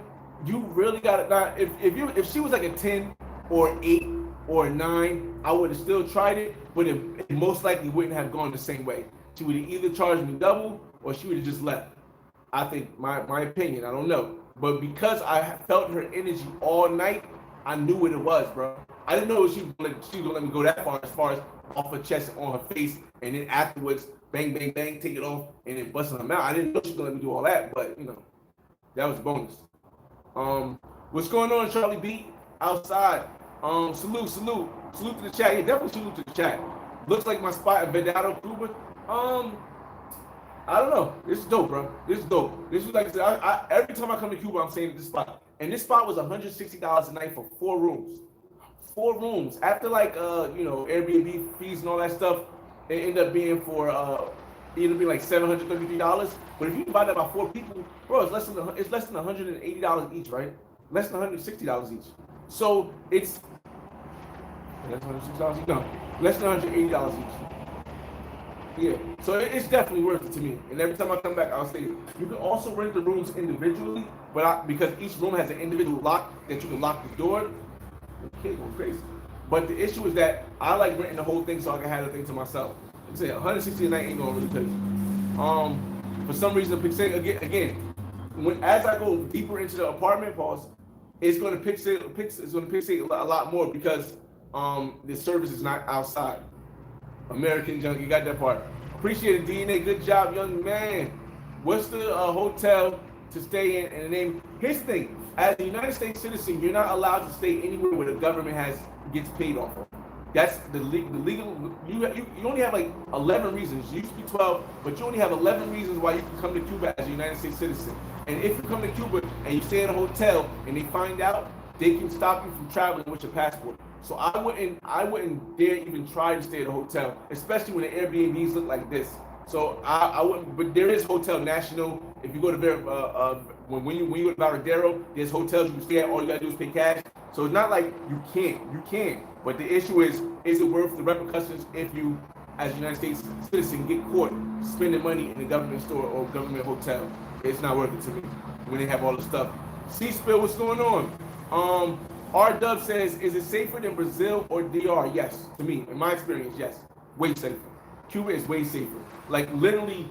you really gotta not if she was like a 10 or 8 or a 9, I would have still tried it, but it most likely wouldn't have gone the same way. She would have either charged me double or she would have just left. I think my opinion, I don't know. But because I felt her energy all night, I knew what it was, bro. I didn't know she was gonna let me go that far as off her chest on her face, and then afterwards, bang, bang, bang, take it off, and then busting her mouth. I didn't know she was gonna let me do all that, but that was a bonus. What's going on, Charlie B? Outside. Salute to the chat. Yeah, definitely salute to the chat. Looks like my spot in Vedado, Cuba. I don't know. This is dope, bro. This is dope. This is like I said. Every time I come to Cuba, I'm staying at this spot. And this spot was $160 a night for 4 rooms. 4 rooms. After Airbnb fees and all that stuff, it ended up being for like $733. But if you divide that by 4 people, bro, it's less than $180 each, right? Less than $160 each. So it's less than $160 each. No, less than $180 each. Yeah, so it's definitely worth it to me. And every time I come back, I'll say you can also rent the rooms individually, but because each room has an individual lock that you can lock the door. The kid going crazy. But the issue is that I like renting the whole thing so I can have the thing to myself. I'm saying $160 a night ain't gonna really pay. For some reason, again, as I go deeper into the apartment, pause, it's gonna pixelate a lot more because the service is not outside. American Junkie, got that part. Appreciate it, DNA. Good job, young man. What's the hotel to stay in? And the name. Here's the thing: as a United States citizen, you're not allowed to stay anywhere where the government gets paid off of. That's the legal. You only have like 11 reasons. You used to be 12, but you only have 11 reasons why you can come to Cuba as a United States citizen. And if you come to Cuba and you stay in a hotel and they find out, they can stop you from traveling with your passport. So I wouldn't dare even try to stay at a hotel, especially when the Airbnbs look like this. So I wouldn't. But there is Hotel National. If you go to when you go to Varadero, there's hotels you can stay at. All you gotta do is pay cash. So it's not like you can't. You can. But the issue is it worth the repercussions if you, as a United States citizen, get caught spending money in a government store or government hotel? It's not worth it to me when they have all the stuff. C-Spill, what's going on? R-Dub says, is it safer than Brazil or DR? Yes, to me, in my experience, yes. Way safer. Cuba is way safer. Like, literally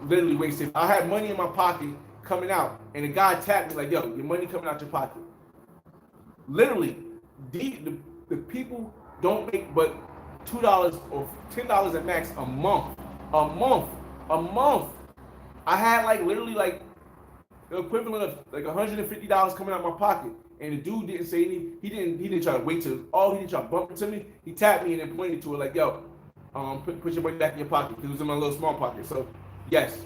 way safer. I had money in my pocket coming out, and the guy tapped me like, yo, your money coming out your pocket. Literally, the people don't make but $2 or $10 at max a month. A month. I had literally the equivalent of like $150 coming out of my pocket. And the dude didn't say anything. He didn't try to wait till he didn't try to bump into me. He tapped me and then pointed to it like, yo, put your money back in your pocket because it was in my little small pocket. So yes.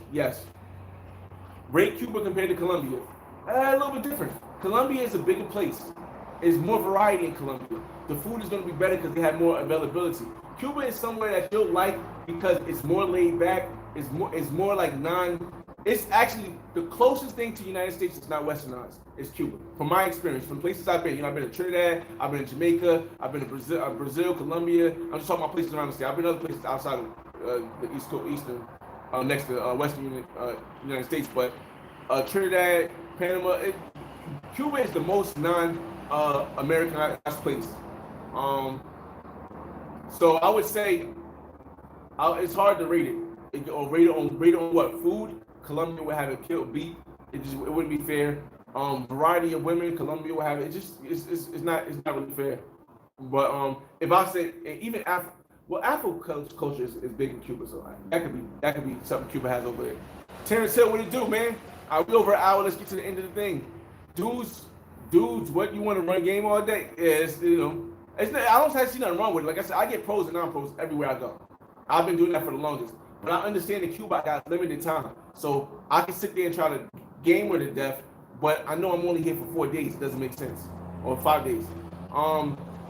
Rate Cuba compared to Colombia. A little bit different. Colombia is a bigger place. There's more variety in Colombia. The food is going to be better because they have more availability. Cuba is somewhere that you'll like because it's more laid back. It's more like It's actually the closest thing to the United States that's not westernized is Cuba. From my experience, from places I've been, I've been to Trinidad, I've been to Jamaica, I've been to Brazil, Colombia. I'm just talking about places around the state. I've been to other places outside of the eastern, next to western United States, but Trinidad, Panama, Cuba is the most non-Americanized place. So I would say it's hard to rate it. Rate it on what? Food? Colombia would have a killed beat. It wouldn't be fair. variety of women. Colombia will have it. It's not really fair. But if I say even Afro culture is big in Cuba, so that could be something Cuba has over there. Terrence Hill, what it do, man? We over an hour. Let's get to the end of the thing. Dudes, what you want to run game all day? Yeah, it's not, I don't see nothing wrong with it. Like I said, I get pros and non-pros everywhere I go. I've been doing that for the longest. But I understand that Cuba got limited time, so I can sit there and try to game her to death. But I know I'm only here for 4 days. It doesn't make sense, or 5 days.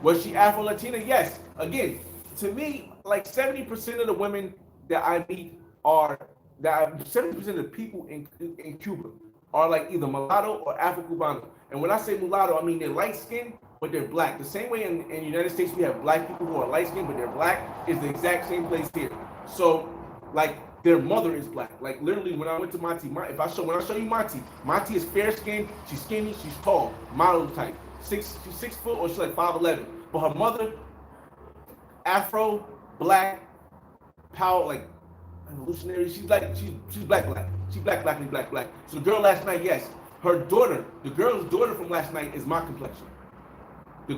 Was she Afro Latina? Yes. Again, to me, like 70% of the women that I meet are 70% of the people in Cuba are like either mulatto or Afro Cubano. And when I say mulatto, I mean they're light skinned, but they're black. The same way in the United States we have black people who are light skinned, but they're black, is the exact same place here. So, like, their mother is black. Like, literally, when I went to Mati, when I show you Mati is fair skinned, she's skinny, she's tall, model type. She's 6 foot or she's like 5'11". But her mother, Afro, black, power, like evolutionary. She's black. She's black. She's black. So the girl last night, yes, the girl's daughter from last night is my complexion. I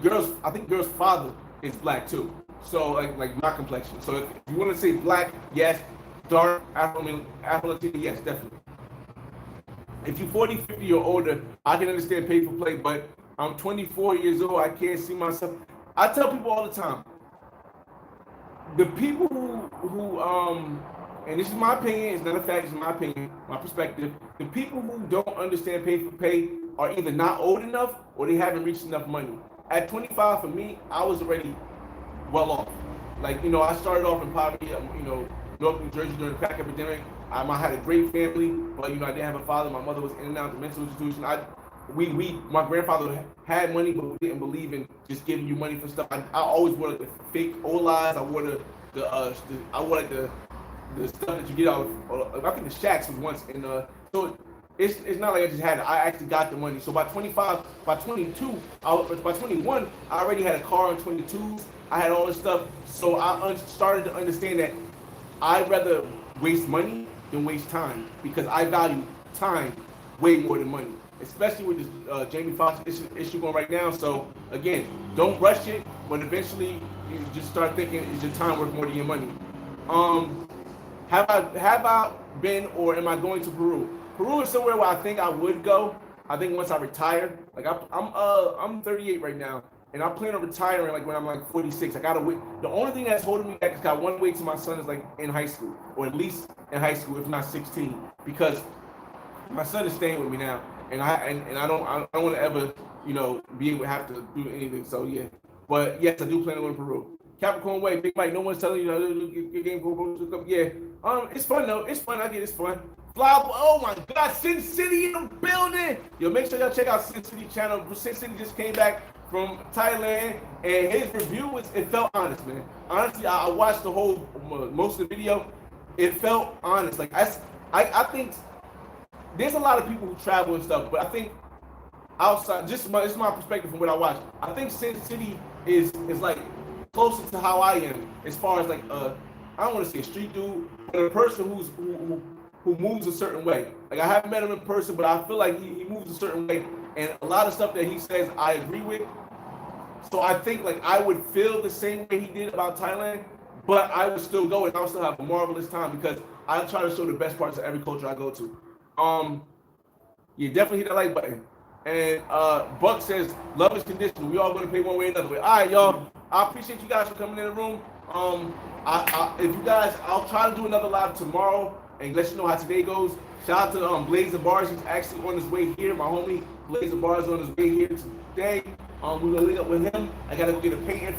think the girl's father is black too. So like my complexion. So if you want to say black, yes. Dark, Afro Latina, yes, definitely. If you're 40, 50 or older, I can understand pay for play, but I'm 24 years old. I can't see myself. I tell people all the time, the people who and this is my opinion, it's not a fact, it's my opinion, my perspective. The people who don't understand pay for pay are either not old enough or they haven't reached enough money. At 25, for me, I was already well off. Like, I started off in poverty, North New Jersey during the crack epidemic. I had a great family, but I didn't have a father. My mother was in and out of the mental institution. My grandfather had money, but we didn't believe in just giving you money for stuff. I always wore the fake Olas. I wore the stuff that you get out of. I think the Shacks was once in. So it's not like I just had it. I actually got the money. So by 25, by 22, by 21, I already had a car on 22s. I had all this stuff. So I started to understand that I'd rather waste money than waste time because I value time way more than money, especially with this Jamie Foxx issue going right now. So again, don't rush it, but eventually you just start thinking, is your time worth more than your money? Have I been or am I going to Peru? Peru is somewhere where I think I would go. I think once I retire, like I'm 38 right now. And I plan on retiring like when I'm like 46. I gotta wait. The only thing that's holding me back is got one way to my son is like in high school, or at least in high school, if not 16, because my son is staying with me now, and I don't want to ever be able to have to do anything. So yeah, but yes, I do plan on going to Peru. Capricorn Way, Big Mike. No one's telling you your game go. Yeah, it's fun though. It's fun. I get it's fun. Fly, oh my God, Sin City in the building. Yo, make sure y'all check out Sin City channel. Sin City just came back from Thailand, and his review it felt honest, man. Honestly, I watched the whole most of the video. It felt honest. Like I think there's a lot of people who travel and stuff, but I think outside, this is my perspective from what I watched. I think Sin City is like closer to how I am as far as like I don't want to say a street dude, but a person who moves a certain way. Like I haven't met him in person, but I feel like he moves a certain way, and a lot of stuff that he says I agree with. So I think like I would feel the same way he did about Thailand, but I would still go and I would still have a marvelous time because I try to show the best parts of every culture I go to. You definitely hit that like button. And Buck says love is conditional. We all going to pay one way or another way. All right, y'all. I appreciate you guys for coming in the room. If you guys, I'll try to do another live tomorrow and let you know how today goes. Shout out to Blaze of Bars. He's actually on his way here. My homie Blaze of Bars on his way here today. We're gonna link up with him. I gotta go get a painting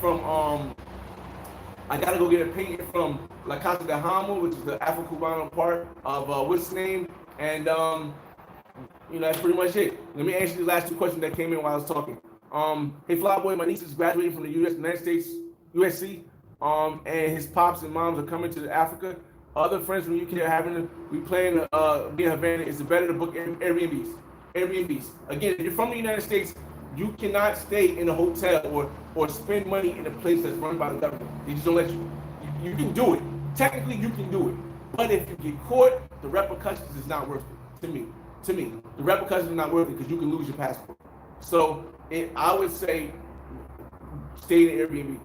from La Casa de Hamo, which is the Afro-Cubano part of what's his name, and that's pretty much it. Let me answer these last two questions that came in while I was talking. Hey Flyboy, my niece is graduating from the United States, USC, and his pops and moms are coming to Africa. Other friends from the UK are having we plan to be in Havana. Is it better to book Airbnbs? Again, if you're from the United States, you cannot stay in a hotel or spend money in a place that's run by the government. They just don't let you. You can do it. Technically, you can do it. But if you get caught, the repercussions is not worth it. to me. The repercussions are not worth it because you can lose your passport. So I would say stay in Airbnb,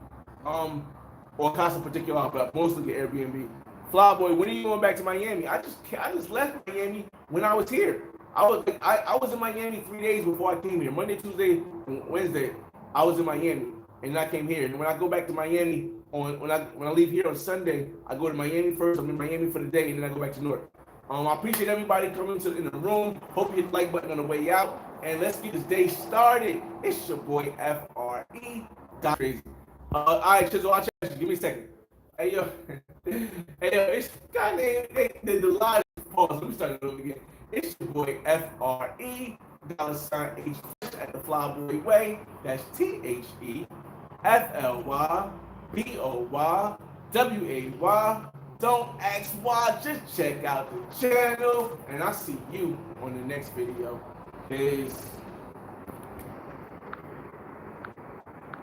or Casa Particular, but mostly the Airbnb. Flyboy, when are you going back to Miami? I just left Miami when I was here. I was in Miami 3 days before I came here. Monday, Tuesday, Wednesday, I was in Miami, and I came here. And when I go back to Miami when I leave here on Sunday, I go to Miami first. I'm in Miami for the day, and then I go back to Newark. I appreciate everybody coming in the room. Hope you hit the like button on the way out. And let's get this day started. It's your boy FRE. Crazy. All right, Chisel, I'll check you. Give me a second. Hey, yo. Hey, yo, it's God name. The live pause. Let me start it over again. It's your boy FRE. $H at the Flyboy Way. That's THEFLYBOYWAY. Don't ask why, just check out the channel, and I'll see you on the next video. Peace.